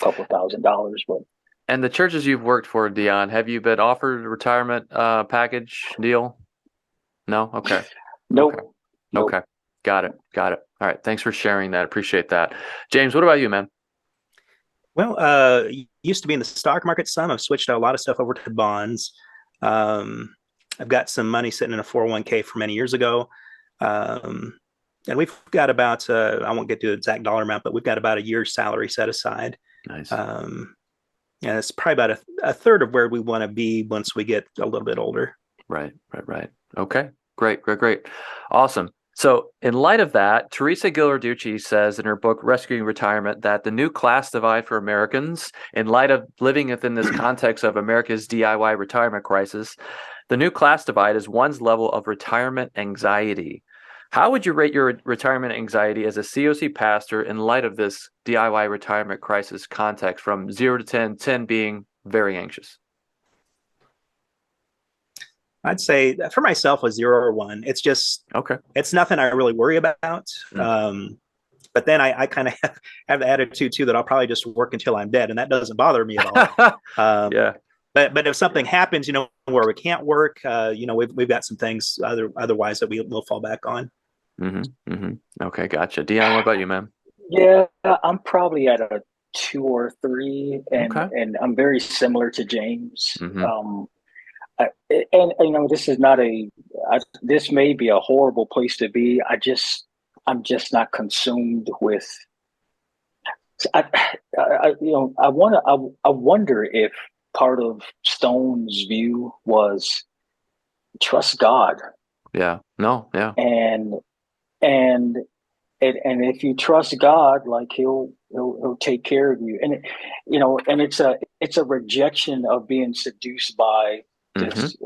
couple $1,000s. But and the churches you've worked for, Dion, have you been offered a retirement package deal? No. Okay. Nope. Okay. Nope. Okay. Got it. All right. Thanks for sharing that. Appreciate that. James, what about you, man? Well, used to be in the stock market some. I've switched a lot of stuff over to bonds. I've got some money sitting in a 401k from many years ago. And we've got about, I won't get to the exact dollar amount, but we've got about a year's salary set aside. Nice. And it's probably about a third of where we want to be once we get a little bit older. Right. Okay. Great. Awesome. So in light of that, Teresa Ghilarducci says in her book, Rescuing Retirement, that the new class divide for Americans, in light of living within this context of America's DIY retirement crisis, the new class divide is one's level of retirement anxiety. How would you rate your retirement anxiety as a COC pastor in light of this DIY retirement crisis context from 0 to 10, 10 being very anxious? I'd say for myself a 0 or 1. It's just It's nothing I really worry about. But then I kind of have the attitude too that I'll probably just work until I'm dead, and that doesn't bother me at all. Yeah. But if something happens, where we can't work, we've got some things otherwise that we'll fall back on. Okay, gotcha. Dion, what about you, man? Yeah, I'm probably at a 2 or 3, and I'm very similar to James. This is not this may be a horrible place to be. I'm just not consumed with. I wonder if part of Stone's view was trust God. Yeah. No. Yeah. And if you trust God, like he'll take care of you. And it's a rejection of being seduced by this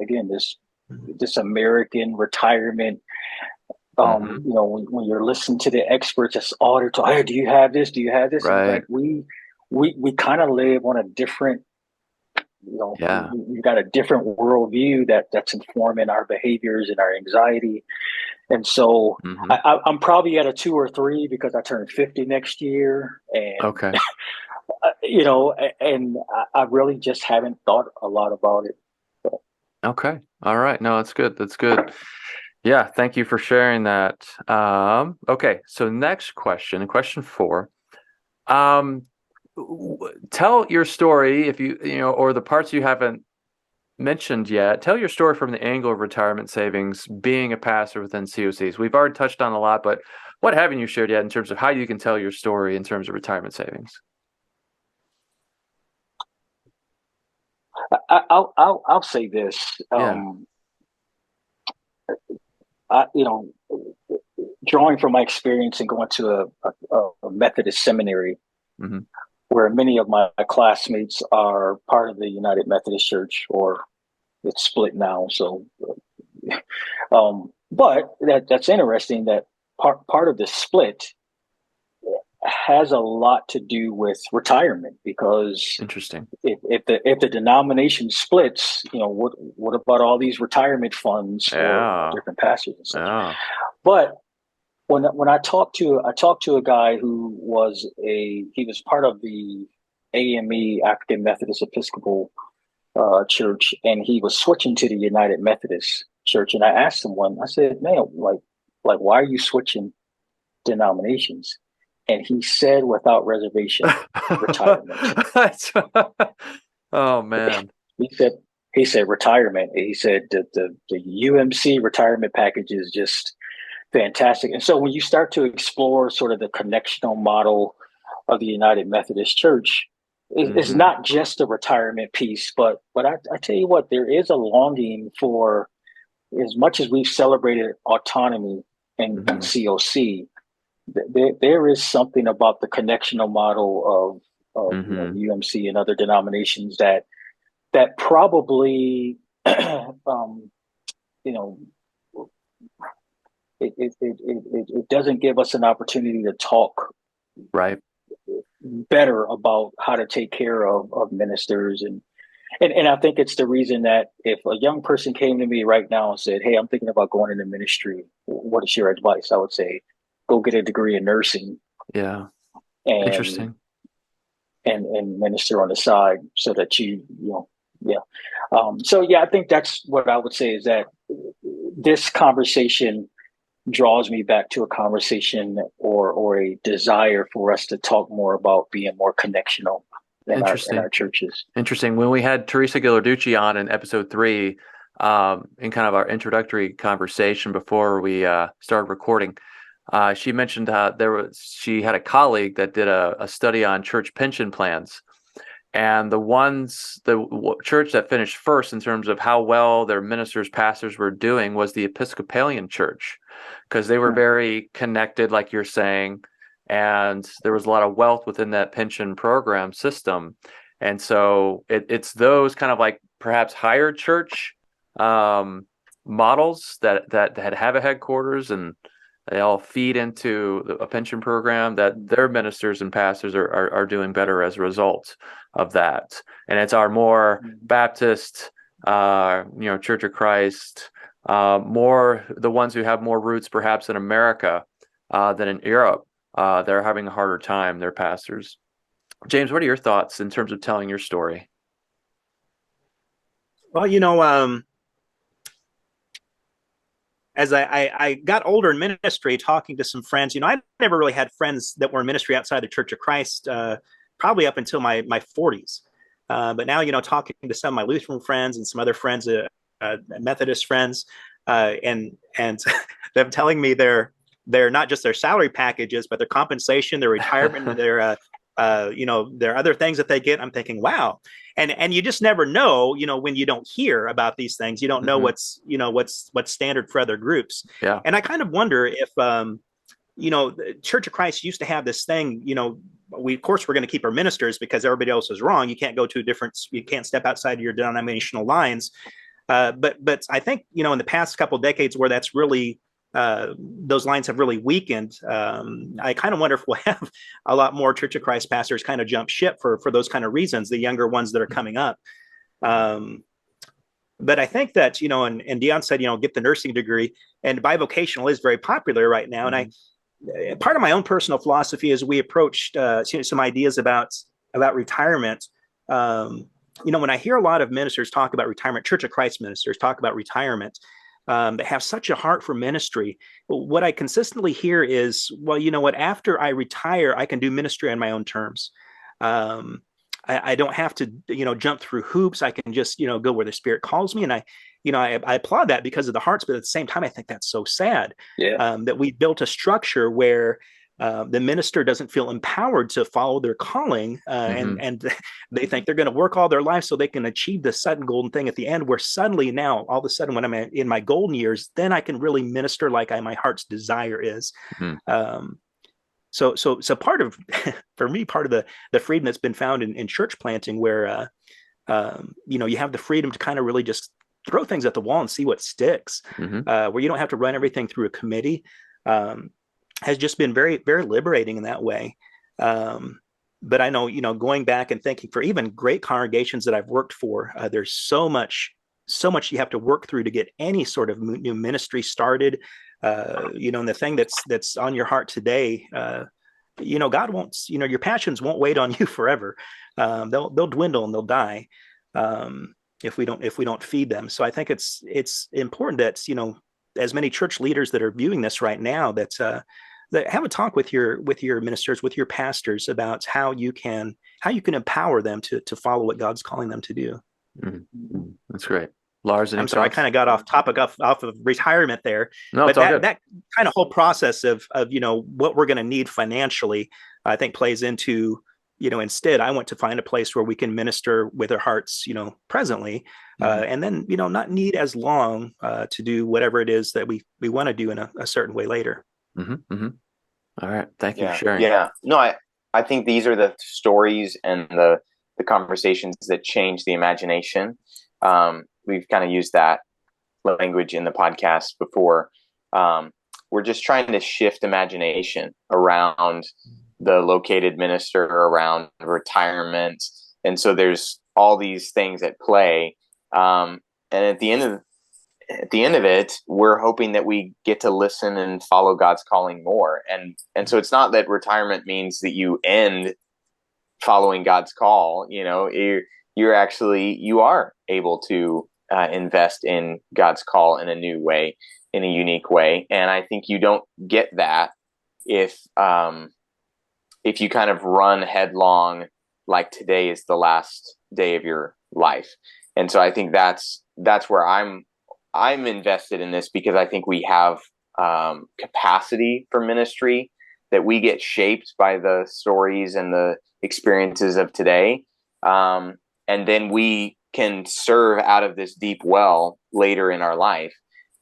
American retirement. When you're listening to the experts, it's all they're talking. Hey, do you have this? Do you have this? Right. Like we kind of live on a different. We've got a different worldview that's informing our behaviors and our anxiety. And so I'm probably at a 2 or 3 because I turned 50 next year. And, and I really just haven't thought a lot about it. So. Okay. All right. No, that's good. Yeah. Thank you for sharing that. Okay. So next question 4. Tell your story if or the parts you haven't mentioned yet. Tell your story from the angle of retirement savings, being a pastor within COCs. We've already touched on a lot, but what haven't you shared yet in terms of how you can tell your story in terms of retirement savings? I'll say this. Drawing from my experience and going to a Methodist seminary, where many of my classmates are part of the United Methodist Church, or it's split now. So, but that's interesting that part of the split has a lot to do with retirement, because interesting. If the denomination splits, what about all these retirement funds for different pastors and such? Yeah. But when I talked to a guy who was part of the AME, African Methodist Episcopal Church, and he was switching to the United Methodist Church, and I asked him I said, man, like why are you switching denominations? and he said without reservation, retirement. Oh man. He said retirement. He said that the UMC retirement package is just fantastic. And so when you start to explore sort of the connectional model of the United Methodist Church, it's not just a retirement piece, but I tell you what, there is a longing for, as much as we've celebrated autonomy and COC, there is something about the connectional model of you know, UMC and other denominations that probably you know, it doesn't give us an opportunity to talk right better about how to take care of ministers. And I think it's the reason that if a young person came to me right now and said, "Hey, I'm thinking about going into ministry, what is your advice?" I would say, go get a degree in nursing. Yeah. And Interesting. And minister on the side so that you know, yeah. So yeah, I think that's what I would say, is that this conversation draws me back to a conversation or a desire for us to talk more about being more connectional in our churches. Interesting. When we had Teresa Ghilarducci on in episode 3, in kind of our introductory conversation before we started recording, she mentioned she had a colleague that did a study on church pension plans, and the church that finished first in terms of how well their ministers, pastors were doing was the Episcopalian church, because they were very connected, like you're saying, and there was a lot of wealth within that pension program system. And so it's those kind of like perhaps higher church models that have a headquarters and they all feed into a pension program, that their ministers and pastors are doing better as a result of that. And it's our more Baptist, Church of Christ, more the ones who have more roots perhaps in America than in Europe. They're having a harder time, their pastors. James, what are your thoughts in terms of telling your story? Well, as I got older in ministry, talking to some friends, I never really had friends that were in ministry outside the Church of Christ, probably up until my 40s. But now, talking to some of my Lutheran friends and some other friends, Methodist friends, and them telling me they're not just their salary packages, but their compensation, their retirement, their there are other things that they get. I'm thinking, wow. And you just never know, when you don't hear about these things, you don't know what's standard for other groups. Yeah. And I kind of wonder if, the Church of Christ used to have this thing, of course we're going to keep our ministers because everybody else is wrong. You can't go to you can't step outside of your denominational lines. But I think, in the past couple of decades where that's really, those lines have really weakened. I kind of wonder if we'll have a lot more Church of Christ pastors kind of jump ship for those kind of reasons, the younger ones that are coming up. But I think that, and Dion said, get the nursing degree, and bivocational is very popular right now. And part of my own personal philosophy as we approached some ideas about retirement, when I hear a lot of ministers talk about retirement, Church of Christ ministers talk about retirement, that have such a heart for ministry, what I consistently hear is, well, you know what, after I retire, I can do ministry on my own terms. I don't have to, jump through hoops. I can just, go where the Spirit calls me. And I applaud that because of the hearts, but at the same time, I think that's so sad. Yeah. That we built a structure where the minister doesn't feel empowered to follow their calling, and they think they're going to work all their life so they can achieve the sudden golden thing at the end, where suddenly now, all of a sudden, when I'm in my golden years, then I can really minister like my heart's desire is. So part of, for me, part of the freedom that's been found in church planting, where, you have the freedom to kind of really just throw things at the wall and see what sticks, where you don't have to run everything through a committee, has just been very, very liberating in that way. But I know, going back and thinking for even great congregations that I've worked for, there's so much you have to work through to get any sort of new ministry started. And the thing that's on your heart today, God won't, your passions won't wait on you forever. They'll dwindle and they'll die if we don't feed them. So I think it's important that, as many church leaders that are viewing this right now, that have a talk with your ministers, with your pastors, about how you can empower them to follow what God's calling them to do. Mm-hmm. That's great. Lars, I'm sorry, I kind of got off topic off of retirement there. No, but that kind of whole process of what we're going to need financially, I think plays into, instead I want to find a place where we can minister with our hearts, presently, and then, not need as long to do whatever it is that we want to do in a certain way later. Mm-hmm. Mm-hmm. All right. Thank you for sharing. Yeah. No, I think these are the stories and the conversations that change the imagination. We've kind of used that language in the podcast before. We're just trying to shift imagination around the located minister, around retirement. And so there's all these things at play. And at the end of it, we're hoping that we get to listen and follow God's calling more. And so it's not that retirement means that you end following God's call. You are able to invest in God's call in a new way, in a unique way. And I think you don't get that if you kind of run headlong, like today is the last day of your life. And so I think that's where I'm invested in this, because I think we have capacity for ministry, that we get shaped by the stories and the experiences of today. And then we can serve out of this deep well later in our life.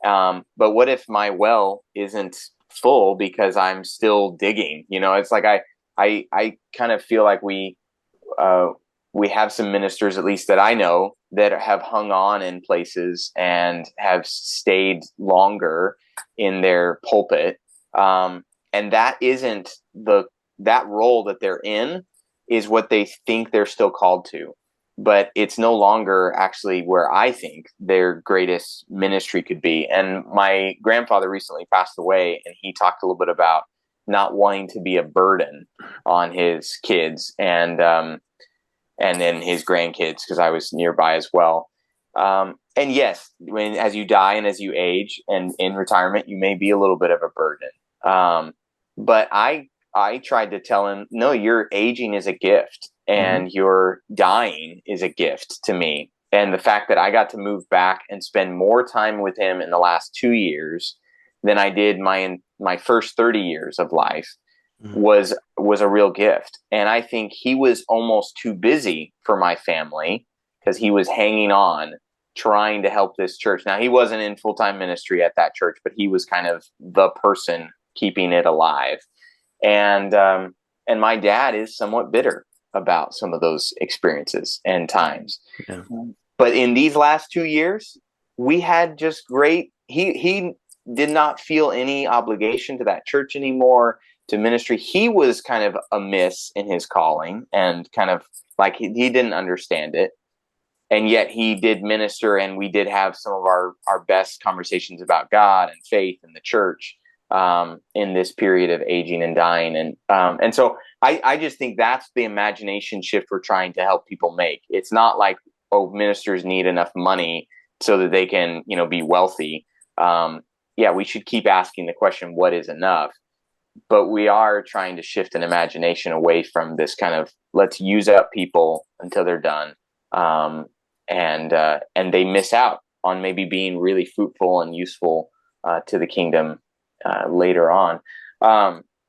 But what if my well isn't full because I'm still digging? It's like I kind of feel like we have some ministers, at least that I know, that have hung on in places and have stayed longer in their pulpit. And that isn't that role that they're in is what they think they're still called to. But it's no longer actually where I think their greatest ministry could be. And my grandfather recently passed away, and he talked a little bit about not wanting to be a burden on his kids and then his grandkids, because I was nearby as well. And yes, as you die and as you age and in retirement, you may be a little bit of a burden. But I tried to tell him, no, your aging is a gift, and your dying is a gift to me. And the fact that I got to move back and spend more time with him in the last 2 years than I did my first 30 years of life was a real gift. And I think he was almost too busy for my family, because he was hanging on, trying to help this church. Now, he wasn't in full-time ministry at that church, but he was kind of the person keeping it alive. And my dad is somewhat bitter about some of those experiences and times. Yeah. But in these last 2 years, we had just great, he did not feel any obligation to that church anymore, to ministry. He was kind of amiss in his calling, and kind of like he didn't understand it. And yet he did minister, and we did have some of our best conversations about God and faith and the church in this period of aging and dying. And so I just think that's the imagination shift we're trying to help people make. It's not like, oh, ministers need enough money so that they can, be wealthy. Yeah, we should keep asking the question, what is enough? But we are trying to shift an imagination away from this kind of, let's use up people until they're done. And they miss out on maybe being really fruitful and useful to the kingdom later on.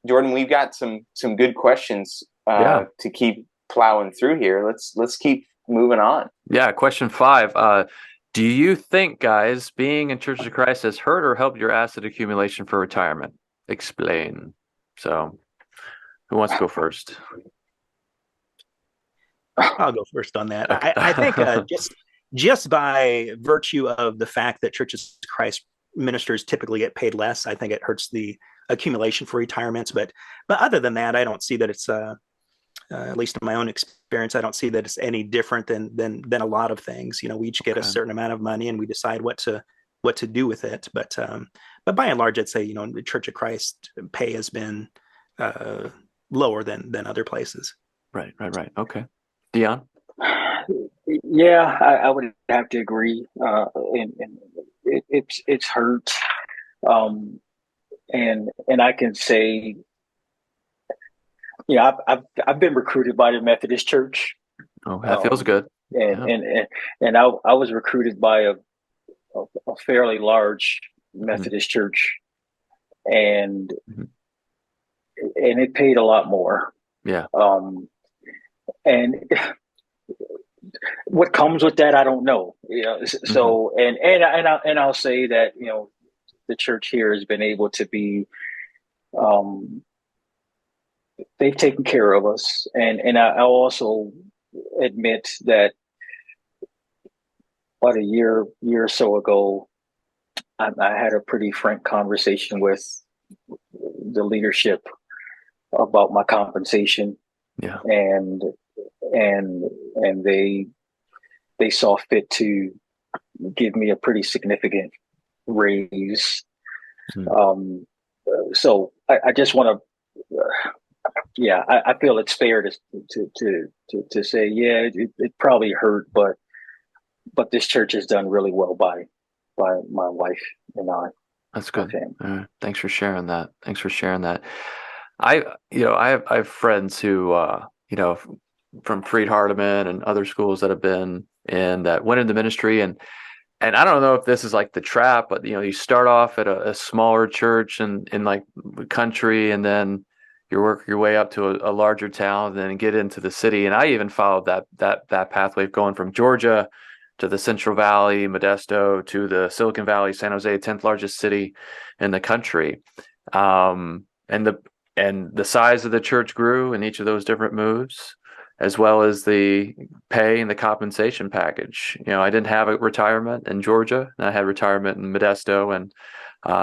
Jordan, we've got some good questions to keep plowing through here. Let's keep moving on. Yeah, question 5. Do you think, guys, being in Church of Christ has hurt or helped your asset accumulation for retirement? Explain. So, who wants to go first? I'll go first on that. Okay. I think just by virtue of the fact that Churches of Christ ministers typically get paid less, I think it hurts the accumulation for retirements. But other than that, I don't see that it's at least in my own experience, I don't see that it's any different than a lot of things. We each get a certain amount of money, and we decide what to do with it. But by and large, I'd say the Church of Christ pay has been lower than other places. Right. Okay, Dion. Yeah, I would have to agree. And it's hurt. and I can say, I've been recruited by the Methodist Church. Oh, that feels good. And I was recruited by a fairly large Methodist church, and it paid a lot more. Yeah. And what comes with that, I don't know. So and I'll say that the church here has been able to be, they've taken care of us, and I'll also admit that about a year or so ago, I had a pretty frank conversation with the leadership about my compensation. Yeah. And they saw fit to give me a pretty significant raise. So I just want to, I feel it's fair to say, it probably hurt, but this church has done really well by my wife and I. That's good. Thanks for sharing that. I have friends who, from Freed Hardeman and other schools that have been in that went into ministry, and I don't know if this is like the trap, but you start off at a smaller church in like country, and then you work your way up to a larger town, and then get into the city. And I even followed that pathway of going from Georgia to the Central Valley, Modesto, to the Silicon Valley, San Jose, 10th largest city in the country. And the size of the church grew in each of those different moves, as well as the pay and the compensation package. I didn't have a retirement in Georgia, and I had retirement in Modesto and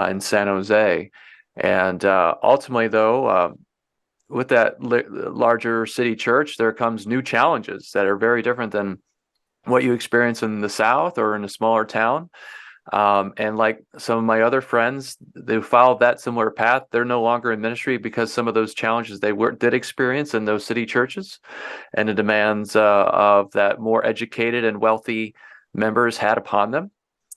in San Jose. And ultimately, though, with that larger city church, there comes new challenges that are very different than what you experience in the South or in a smaller town. And like some of my other friends, they followed that similar path. They're no longer in ministry because some of those challenges they did experience in those city churches, and the demands of that more educated and wealthy members had upon them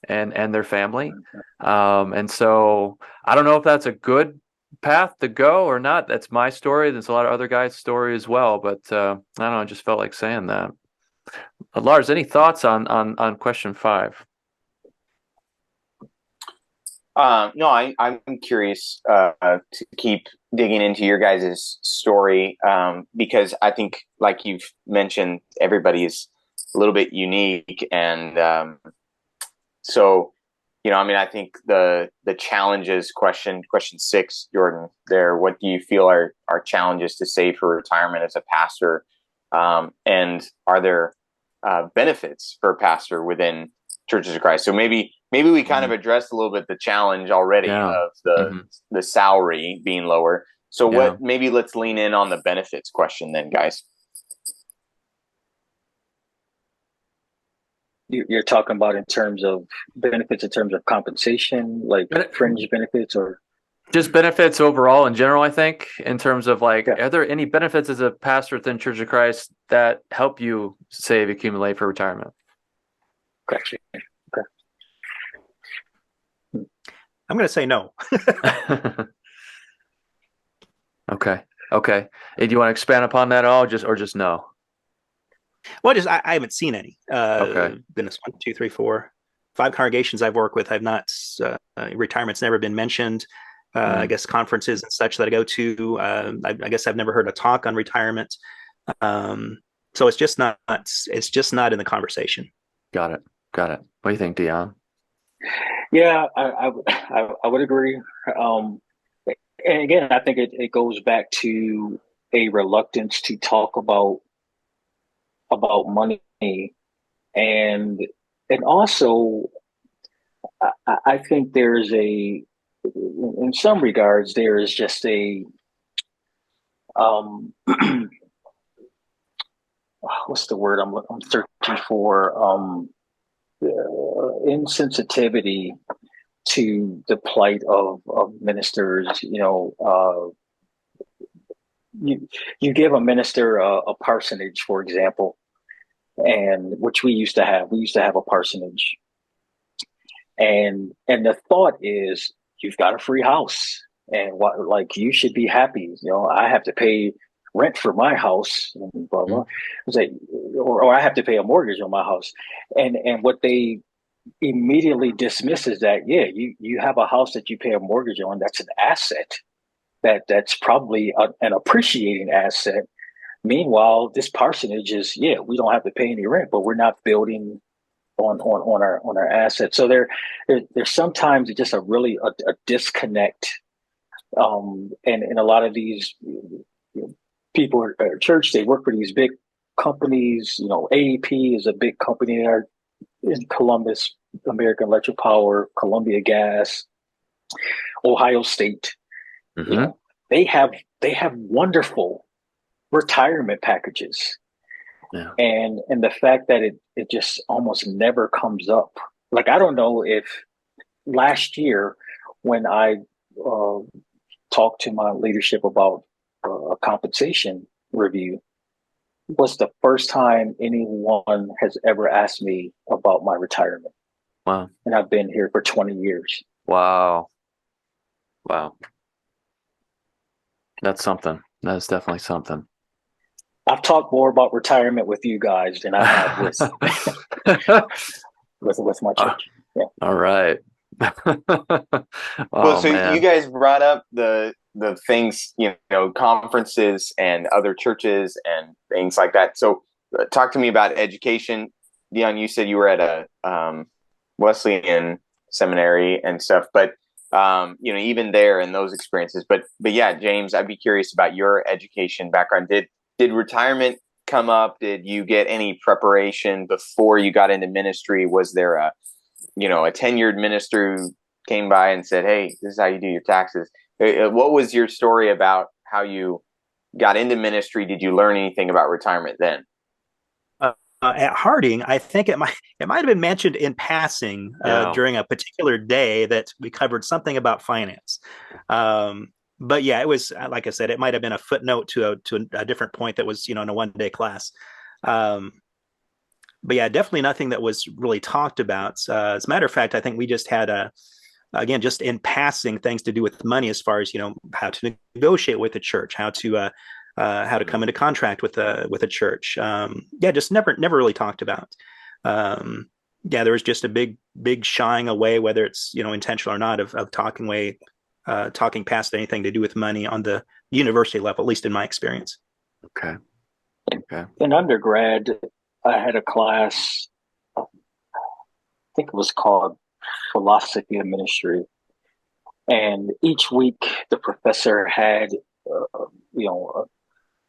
and their family. And so I don't know if that's a good path to go or not. That's my story. There's a lot of other guys' story as well, but I don't know. I just felt like saying that. Lars, any thoughts on question 5? No, I'm curious to keep digging into your guys' story, because I think, like you've mentioned, everybody is a little bit unique. And so, I think the challenges, question 6, Jordan, there, what do you feel are challenges to save for retirement as a pastor? And are there benefits for a pastor within Churches of Christ? So maybe we kind of addressed a little bit the challenge already of the salary being lower. So maybe let's lean in on the benefits question then, guys. You're talking about in terms of benefits, in terms of compensation, like fringe benefits, or just benefits overall in general? I think in terms of are there any benefits as a pastor within Church of Christ that help you save, accumulate for retirement? Gotcha. Okay. I'm going to say no. Okay. And do you want to expand upon that at all, or just no? Well, I haven't seen any. Okay. Goodness, 1, 2, 3, 4, 5 congregations I've worked with. I've not retirement's never been mentioned. I guess conferences and such that I go to. I guess I've never heard a talk on retirement. So it's just not. It's just not in the conversation. Got it. What do you think, Dion? Yeah, I would agree. And again, I think it goes back to a reluctance to talk about money, and also I think there's in some regards there is just a what's the word I'm searching for, insensitivity to the plight of ministers. You give a minister a parsonage, for example, and which we used to have a parsonage, and the thought is, you've got a free house, and what, like, you should be happy. I have to pay rent for my house, and blah blah. It's like, or I have to pay a mortgage on my house, and what they immediately dismisses that, yeah, you have a house that you pay a mortgage on. That's an asset. That's probably an appreciating asset. Meanwhile, this parsonage is, yeah, we don't have to pay any rent, but we're not building on our assets. So there's sometimes just a disconnect. And a lot of these people at church, they work for these big companies. AEP is a big company there in Columbus, American Electric Power, Columbia Gas, Ohio State. Mm-hmm. They have wonderful retirement packages. Yeah. And the fact that it just almost never comes up. Like, I don't know if last year when I talked to my leadership about a compensation review, was the first time anyone has ever asked me about my retirement. Wow. And I've been here for 20 years. Wow. That's something. That's definitely something. I've talked more about retirement with you guys than I have with with my church. Yeah. All right. Well, so man, you guys brought up the things, conferences and other churches and things like that. So talk to me about education. Dion, you said you were at a Wesleyan seminary and stuff, but even there and those experiences. But yeah, James, I'd be curious about your education background. Did retirement come up? Did you get any preparation before you got into ministry? Was there a tenured minister who came by and said, "Hey, this is how you do your taxes"? What was your story about how you got into ministry? Did you learn anything about retirement then? At Harding, I think it might have been mentioned in passing during a particular day that we covered something about finance. But yeah, it was, like I said, it might have been a footnote to a different point that was, in a one-day class. But yeah, definitely nothing that was really talked about. As a matter of fact, I think we just had again, just in passing, things to do with money, as far as, how to negotiate with the church, how to come into contract with a church. Just never really talked about. There was just a big shying away, whether it's, intentional or not, of talking past anything to do with money on the university level, at least in my experience. Okay. In undergrad, I had a class, I think it was called Philosophy of Ministry. And each week the professor had,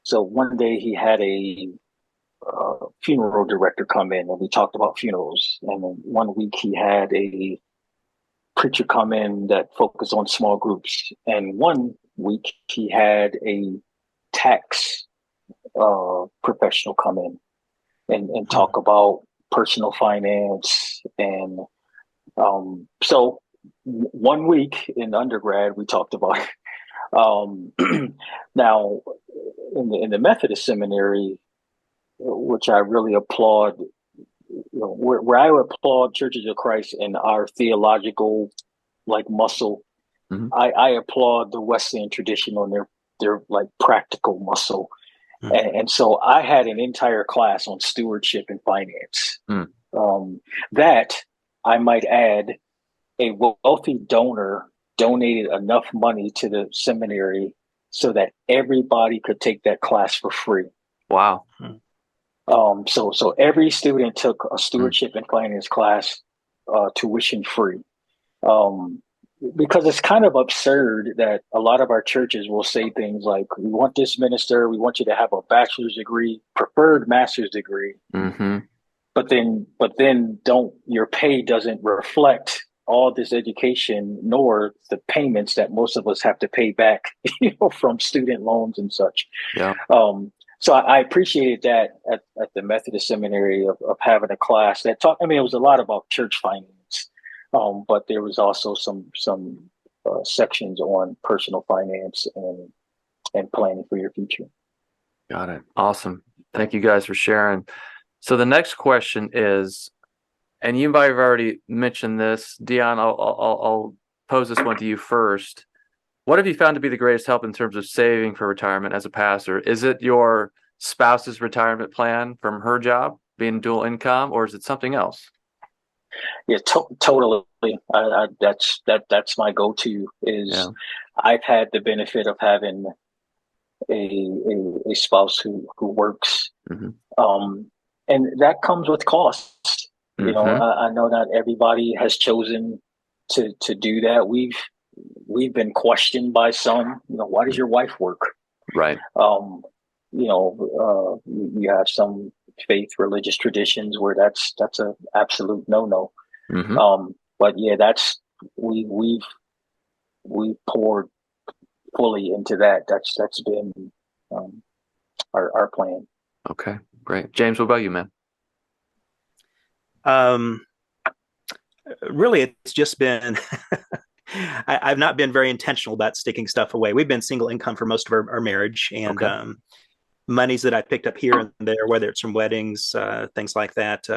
so one day he had a funeral director come in, and we talked about funerals. And then one week he had a preacher come in that focused on small groups. And one week he had a tax professional come in and talk about personal finance. And so one week in undergrad, we talked about now in the Methodist seminary, which I really applaud, where I applaud Churches of Christ and our theological muscle. Mm-hmm. I applaud the Wesleyan tradition on their like practical muscle. Mm-hmm. And so I had an entire class on stewardship and finance. Mm. That, I might add, a wealthy donor donated enough money to the seminary so that everybody could take that class for free. Wow. So every student took a stewardship and finance class, tuition free. Because it's kind of absurd that a lot of our churches will say things like, "We want this minister, we want you to have a bachelor's degree, preferred master's degree." Mm-hmm. But then your pay doesn't reflect all this education, nor the payments that most of us have to pay back, from student loans and such. Yeah. So I appreciated that at the Methodist Seminary of having a class that taught. I mean, it was a lot about church finance, but there was also some sections on personal finance and planning for your future. Got it. Awesome. Thank you guys for sharing. So the next question is, and you might have already mentioned this, Dion, I'll pose this one to you first. What have you found to be the greatest help in terms of saving for retirement as a pastor? Is it your spouse's retirement plan from her job, being dual income, or is it something else? Yeah, totally. That's my go-to. Yeah. I've had the benefit of having a spouse who works, and that comes with costs. I know not everybody has chosen to do that. We've been questioned by some. Why does your wife work? Right. You have some faith, religious traditions where that's a absolute no. But yeah, we've poured fully into that. That's been our plan. Okay, great. James, what about you, man? Really, it's just been I've not been very intentional about sticking stuff away. We've been single income for most of our marriage, and monies that I picked up here and there, whether it's from weddings, things like that,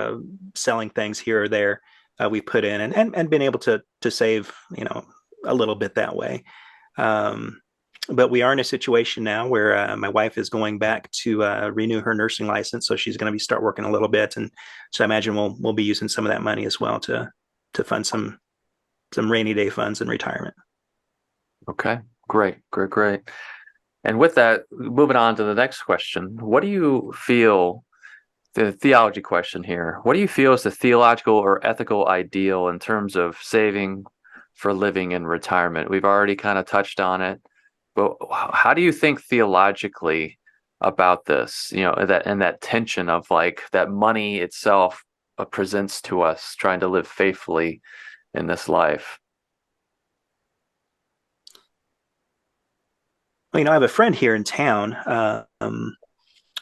selling things here or there, we put in and been able to save, a little bit that way. But we are in a situation now where my wife is going back to renew her nursing license, so she's going to start working a little bit, and so I imagine we'll be using some of that money as well to fund some rainy day funds in retirement. Okay, great. And with that, moving on to the next question, what do you feel, the theology question here, what do you feel is the theological or ethical ideal in terms of saving for living in retirement? We've already kind of touched on it, but how do you think theologically about this, that tension of like that money itself presents to us trying to live faithfully in this life? I have a friend here in town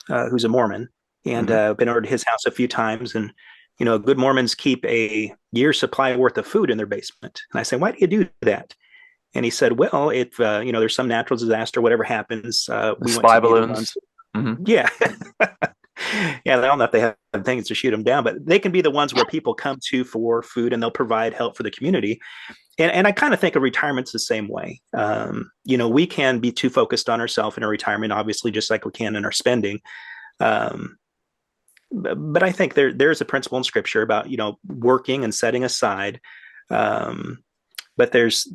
who's a Mormon, and been over to his house a few times. And, good Mormons keep a year's supply worth of food in their basement. And I say, why do you do that? And he said, well, if, there's some natural disaster, whatever happens, we spy want to balloons. Be the ones. Yeah. Yeah, I don't know if they have things to shoot them down, but they can be the ones where people come to for food, and they'll provide help for the community. And I kind of think of retirement's the same way. We can be too focused on ourselves in our retirement, obviously, just like we can in our spending. But I think there's a principle in Scripture about, working and setting aside. But there's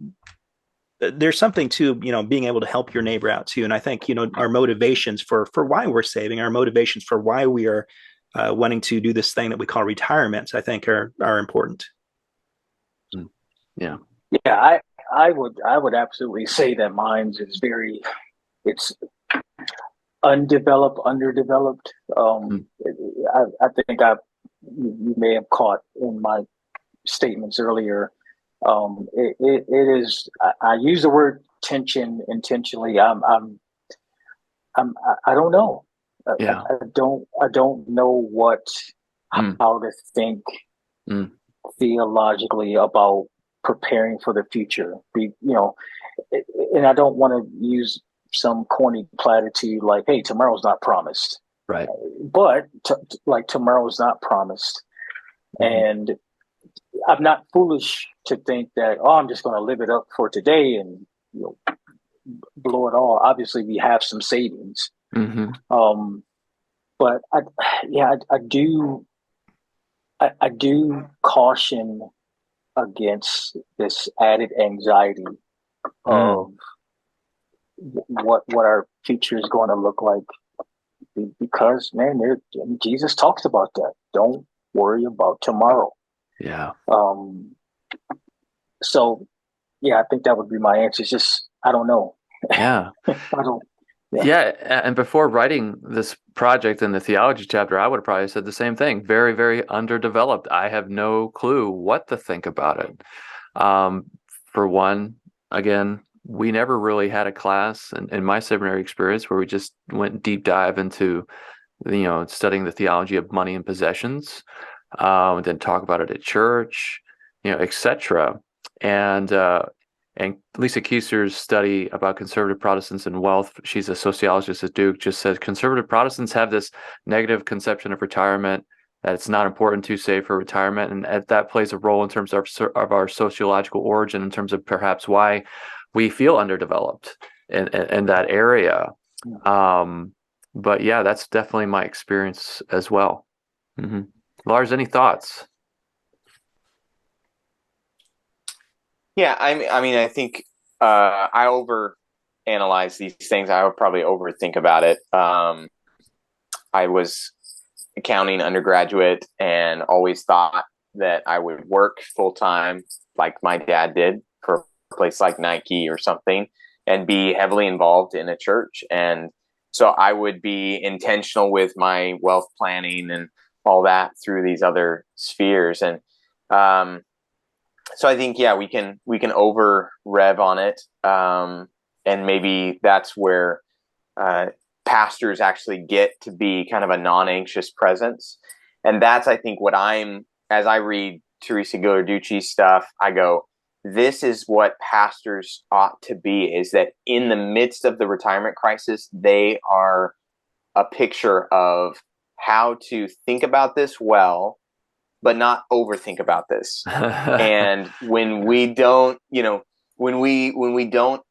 something to, being able to help your neighbor out too. And I think, our motivations for why we're saving, our motivations for why we are wanting to do this thing that we call retirement, I think are important. Yeah. Yeah, I would absolutely say that mine is it's underdeveloped. I think you may have caught in my statements earlier. It is. I use the word tension intentionally. I don't know. Yeah. I don't know how to think theologically about preparing for the future. And I don't want to use some corny platitude like, "Hey, tomorrow's not promised." Right. But tomorrow's not promised, and I'm not foolish to think that, I'm just going to live it up for today and blow it all. Obviously, we have some savings, but I do caution against this added anxiety of what our future is going to look like, because Jesus talks about that. Don't worry about tomorrow. Yeah. So I think that would be my answer. It's just, I don't know. Yeah. I don't. Yeah. And before writing this project in the theology chapter, I would have probably said the same thing. Very, very underdeveloped. I have no clue what to think about it. For one, again, we never really had a class in my seminary experience where we just went deep dive into, studying the theology of money and possessions, and then talk about it at church, etc. And Lisa Keiser's study about conservative Protestants and wealth, she's a sociologist at Duke, just says conservative Protestants have this negative conception of retirement, that it's not important to save for retirement. And that plays a role in terms of our sociological origin, in terms of perhaps why we feel underdeveloped in that area. But yeah, that's definitely my experience as well. Lars, any thoughts? Yeah, I mean, I think I overanalyze these things. I would probably overthink about it. I was accounting undergraduate and always thought that I would work full time, like my dad did, for a place like Nike or something, and be heavily involved in a church. And so I would be intentional with my wealth planning and all that through these other spheres. And so I think, yeah, we can over rev on it, and maybe that's where pastors actually get to be kind of a non-anxious presence. And that's, I think, as I read Teresa Ghilarducci's stuff, I go, this is what pastors ought to be, is that in the midst of the retirement crisis, they are a picture of how to think about this well, but not overthink about this. And when we don't, when we don't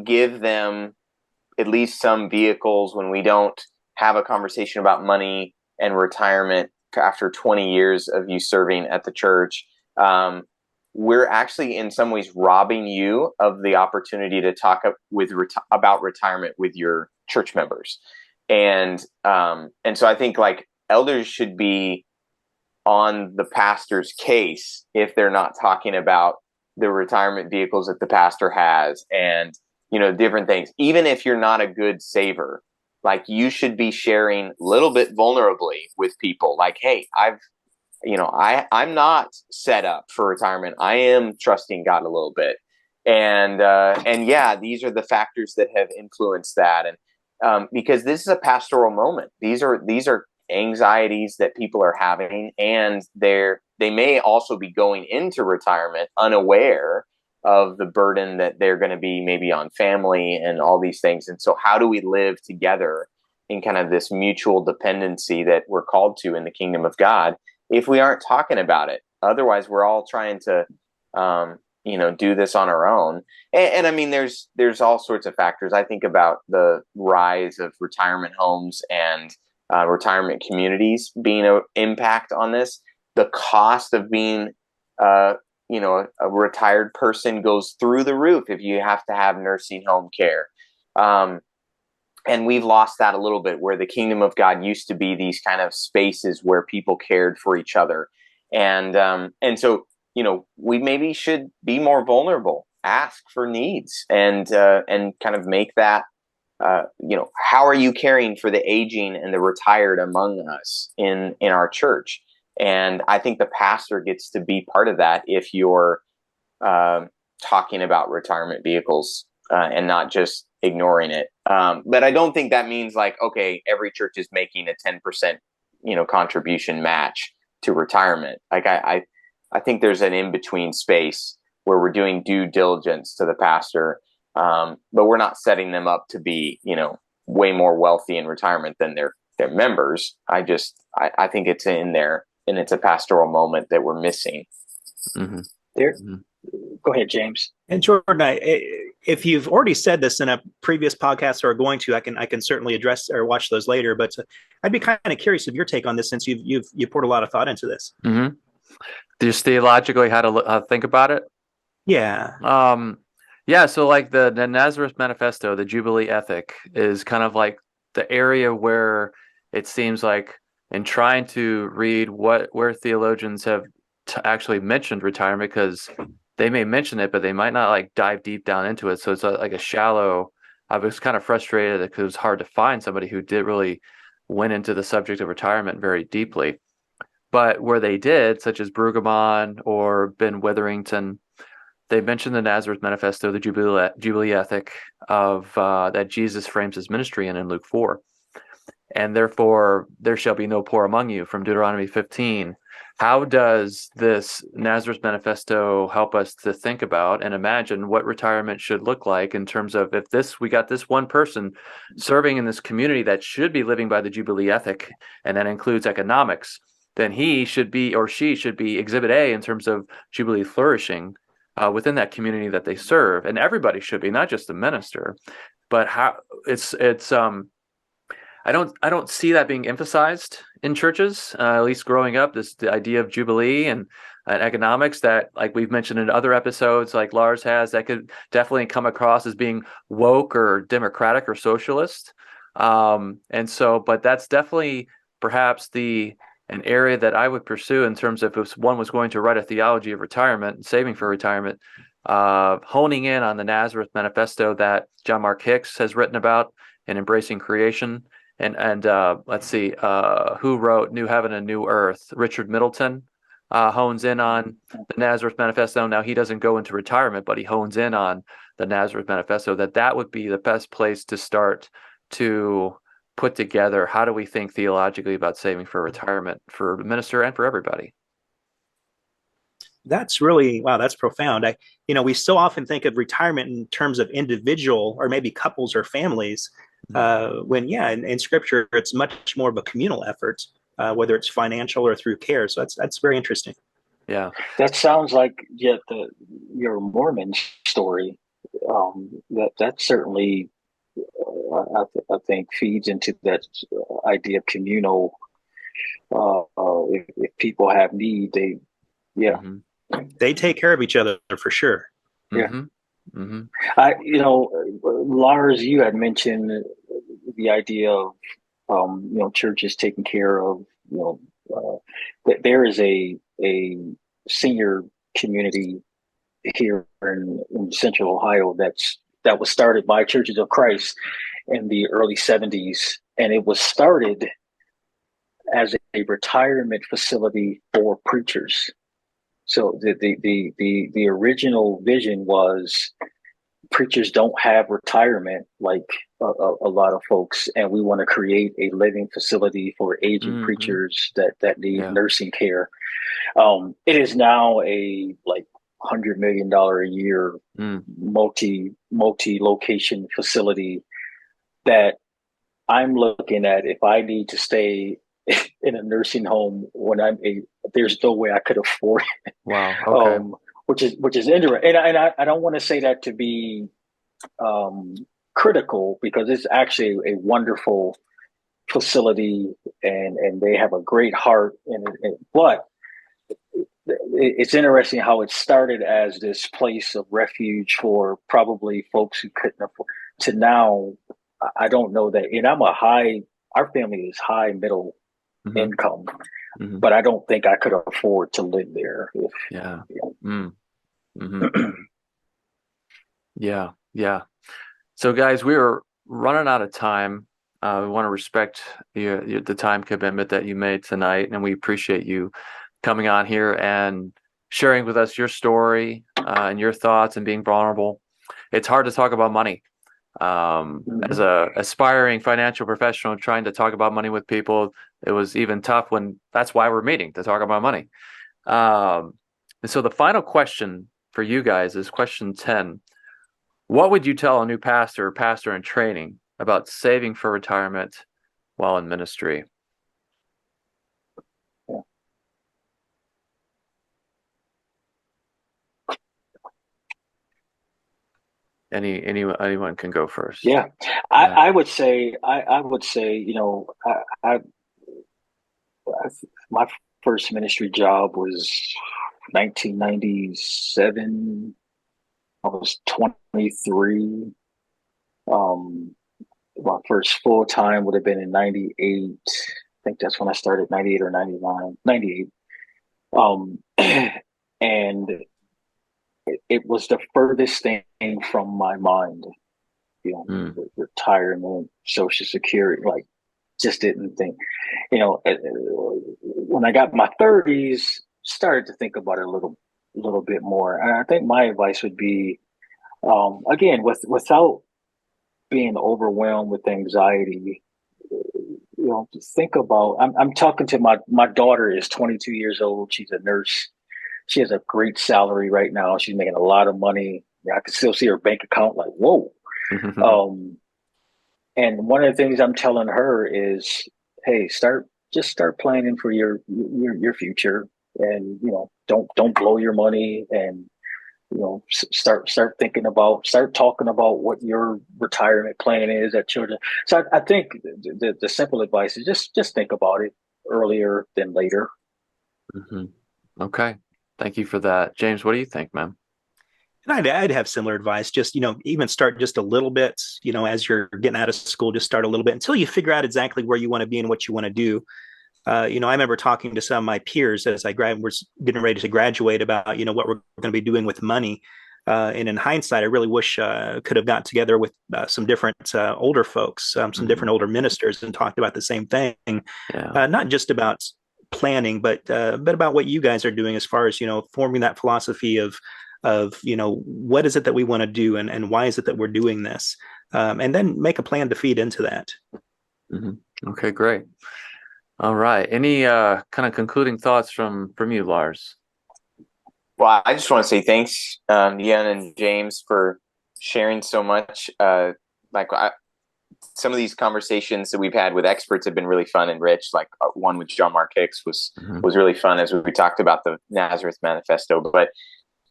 give them at least some vehicles, when we don't have a conversation about money and retirement after 20 years of you serving at the church, we're actually in some ways robbing you of the opportunity to talk about retirement with your church members. And so I think like elders should be on the pastor's case if they're not talking about the retirement vehicles that the pastor has and different things. Even if you're not a good saver, like you should be sharing a little bit vulnerably with people, like, hey, I'm not set up for retirement. I am trusting God a little bit. And yeah, these are the factors that have influenced that. And because this is a pastoral moment, these are anxieties that people are having, and they may also be going into retirement unaware of the burden that they're going to be maybe on family and all these things. And so how do we live together in kind of this mutual dependency that we're called to in the kingdom of God if we aren't talking about it? Otherwise, we're all trying to do this on our own. And I mean, there's all sorts of factors. I think about the rise of retirement homes and retirement communities being an impact on this. The cost of being a retired person goes through the roof if you have to have nursing home care. And we've lost that a little bit, where the kingdom of God used to be these kind of spaces where people cared for each other. And so, we maybe should be more vulnerable, ask for needs, and kind of make that, how are you caring for the aging and the retired among us in our church? And I think the pastor gets to be part of that if you're talking about retirement vehicles and not just ignoring it. But I don't think that means like, okay, every church is making a 10%, contribution match to retirement. Like I think there's an in-between space where we're doing due diligence to the pastor, but we're not setting them up to be, way more wealthy in retirement than their members. I think it's in there. And it's a pastoral moment that we're missing. Go ahead, James. And Jordan, if you've already said this in a previous podcast or are going to, I can certainly address or watch those later. But I'd be kind of curious of your take on this, since you poured a lot of thought into this. Just theologically, how to think about it. Yeah. Yeah. So like the Nazareth Manifesto, the Jubilee ethic, is kind of like the area where it seems like, and trying to read where theologians have actually mentioned retirement, because they may mention it, but they might not like dive deep down into it. So it's like a shallow. I was kind of frustrated because it was hard to find somebody who did really went into the subject of retirement very deeply. But where they did, such as Brueggemann or Ben Witherington, they mentioned the Nazareth Manifesto, the Jubilee ethic of that Jesus frames his ministry in Luke 4. And therefore, there shall be no poor among you, from Deuteronomy 15. How does this Nazareth Manifesto help us to think about and imagine what retirement should look like, in terms of, if we got this one person serving in this community that should be living by the Jubilee ethic, and that includes economics, then he should be, or she should be, exhibit A in terms of Jubilee flourishing. within that community that they serve, and everybody should be, not just the minister, but how it's I don't see that being emphasized in churches, at least growing up. The idea of Jubilee and economics that, like we've mentioned in other episodes, like Lars has, that could definitely come across as being woke or democratic or socialist. And so, but that's definitely perhaps an area that I would pursue in terms of if one was going to write a theology of retirement and saving for retirement, honing in on the Nazareth Manifesto that John Mark Hicks has written about and embracing creation. And let's see, who wrote New Heaven and New Earth? Richard Middleton hones in on the Nazareth Manifesto. Now, he doesn't go into retirement, but he hones in on the Nazareth Manifesto, that would be the best place to start to put together how do we think theologically about saving for retirement for the minister and for everybody. That's really, wow, that's profound. We so often think of retirement in terms of individual or maybe couples or families, when, in Scripture, it's much more of a communal effort, whether it's financial or through care. So that's very interesting. Yeah, that sounds like your Mormon story. That certainly, I think, feeds into that idea of communal. If people have need, they take care of each other for sure. Yeah. Lars, you had mentioned the idea of churches taking care of that there is a senior community here in Central Ohio that was started by Churches of Christ in the early 70s, and it was started as a retirement facility for preachers. So the original vision was preachers don't have retirement like a lot of folks, and we want to create a living facility for aging preachers that need nursing care. It is now a $100 million a year multi location facility that I'm looking at. If I need to stay in a nursing home when there's no way I could afford it. Wow. Okay. Which is interesting, and I don't want to say that to be critical, because it's actually a wonderful facility, and they have a great heart in it. But it's interesting how it started as this place of refuge for probably folks who couldn't afford. To now, I don't know that, and our family is high middle income, but I don't think I could afford to live there. Yeah. So, guys, we are running out of time. We want to respect the time commitment that you made tonight, and we appreciate you coming on here and sharing with us your story and your thoughts and being vulnerable. It's hard to talk about money. As a aspiring financial professional trying to talk about money with people, it was even tough that's why we're meeting, to talk about money. And so the final question for you guys is question 10. What would you tell a new pastor in training about saving for retirement while in ministry? Anyone can go first. I would say my first ministry job was 1997. I was 23. My first full time would have been in 98. I think that's when I started, 98 or 99, 98. And it was the furthest thing from my mind, retirement, Social Security, just didn't think, when I got my 30s, started to think about it a little bit more. And I think my advice would be, again, without being overwhelmed with anxiety, think about, I'm talking to my daughter is 22 years old. She's a nurse. She has a great salary right now. She's making a lot of money. I can still see her bank account like, whoa. And one of the things I'm telling her is, hey, start planning for your future, and don't blow your money, and start talking about what your retirement plan is at children. So I think the simple advice is just think about it earlier than later. Mm-hmm. Okay. Thank you for that. James, what do you think, man? And I'd have similar advice. Just, even start just a little bit, as you're getting out of school, just start a little bit until you figure out exactly where you want to be and what you want to do. I remember talking to some of my peers as was getting ready to graduate about, what we're going to be doing with money. And in hindsight, I really wish could have got together with some different older folks, some different older ministers, and talked about the same thing. Yeah. Not just about planning, but about what you guys are doing as far as, forming that philosophy of what is it that we want to do, and why is it that we're doing this, and then make a plan to feed into that. Mm-hmm. Okay, great. All right. Any kind of concluding thoughts from you, Lars? Well, I just want to say thanks, Dion and James, for sharing so much. Some of these conversations that we've had with experts have been really fun and rich. Like one with John Mark Hicks was really fun as we talked about the Nazareth Manifesto. But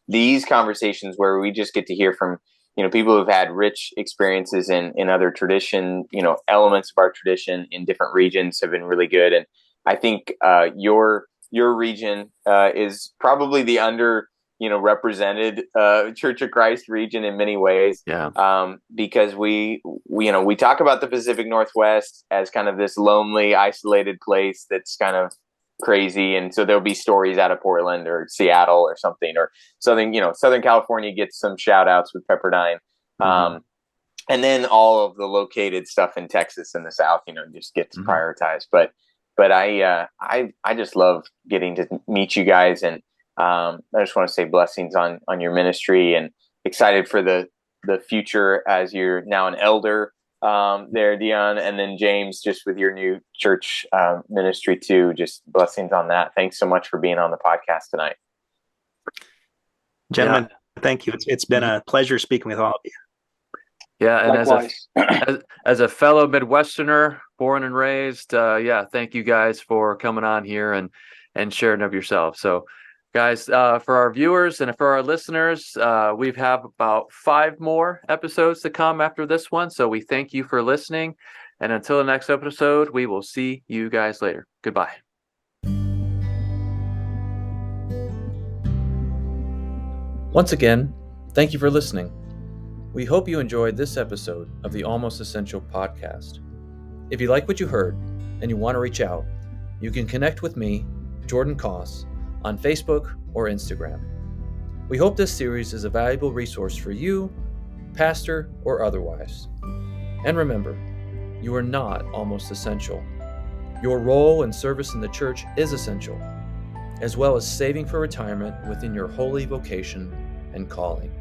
these conversations where we just get to hear from, people who've had rich experiences in other tradition, elements of our tradition in different regions have been really good. And I think your region is probably the represented Church of Christ region in many ways. Yeah. Because we talk about the Pacific Northwest as kind of this lonely, isolated place that's kind of crazy, and so there'll be stories out of Portland or Seattle or something, or Southern California gets some shout outs with Pepperdine, and then all of the located stuff in Texas and the South just gets prioritized. But I just love getting to meet you guys, and I just want to say blessings on your ministry, and excited for the future as you're now an elder there, Dion, and then James, just with your new church ministry too. Just blessings on that. Thanks so much for being on the podcast tonight, gentlemen. Yeah. Thank you. It's been a pleasure speaking with all of you. Yeah, and as a fellow Midwesterner, born and raised, thank you guys for coming on here and sharing of yourself. So, guys, for our viewers and for our listeners, we have about 5 more episodes to come after this one. So we thank you for listening. And until the next episode, we will see you guys later. Goodbye. Once again, thank you for listening. We hope you enjoyed this episode of the Almost Essential podcast. If you like what you heard and you want to reach out, you can connect with me, Jordan Koss, on Facebook or Instagram. We hope this series is a valuable resource for you, pastor or otherwise. And remember, you are not almost essential. Your role and service in the church is essential, as well as saving for retirement within your holy vocation and calling.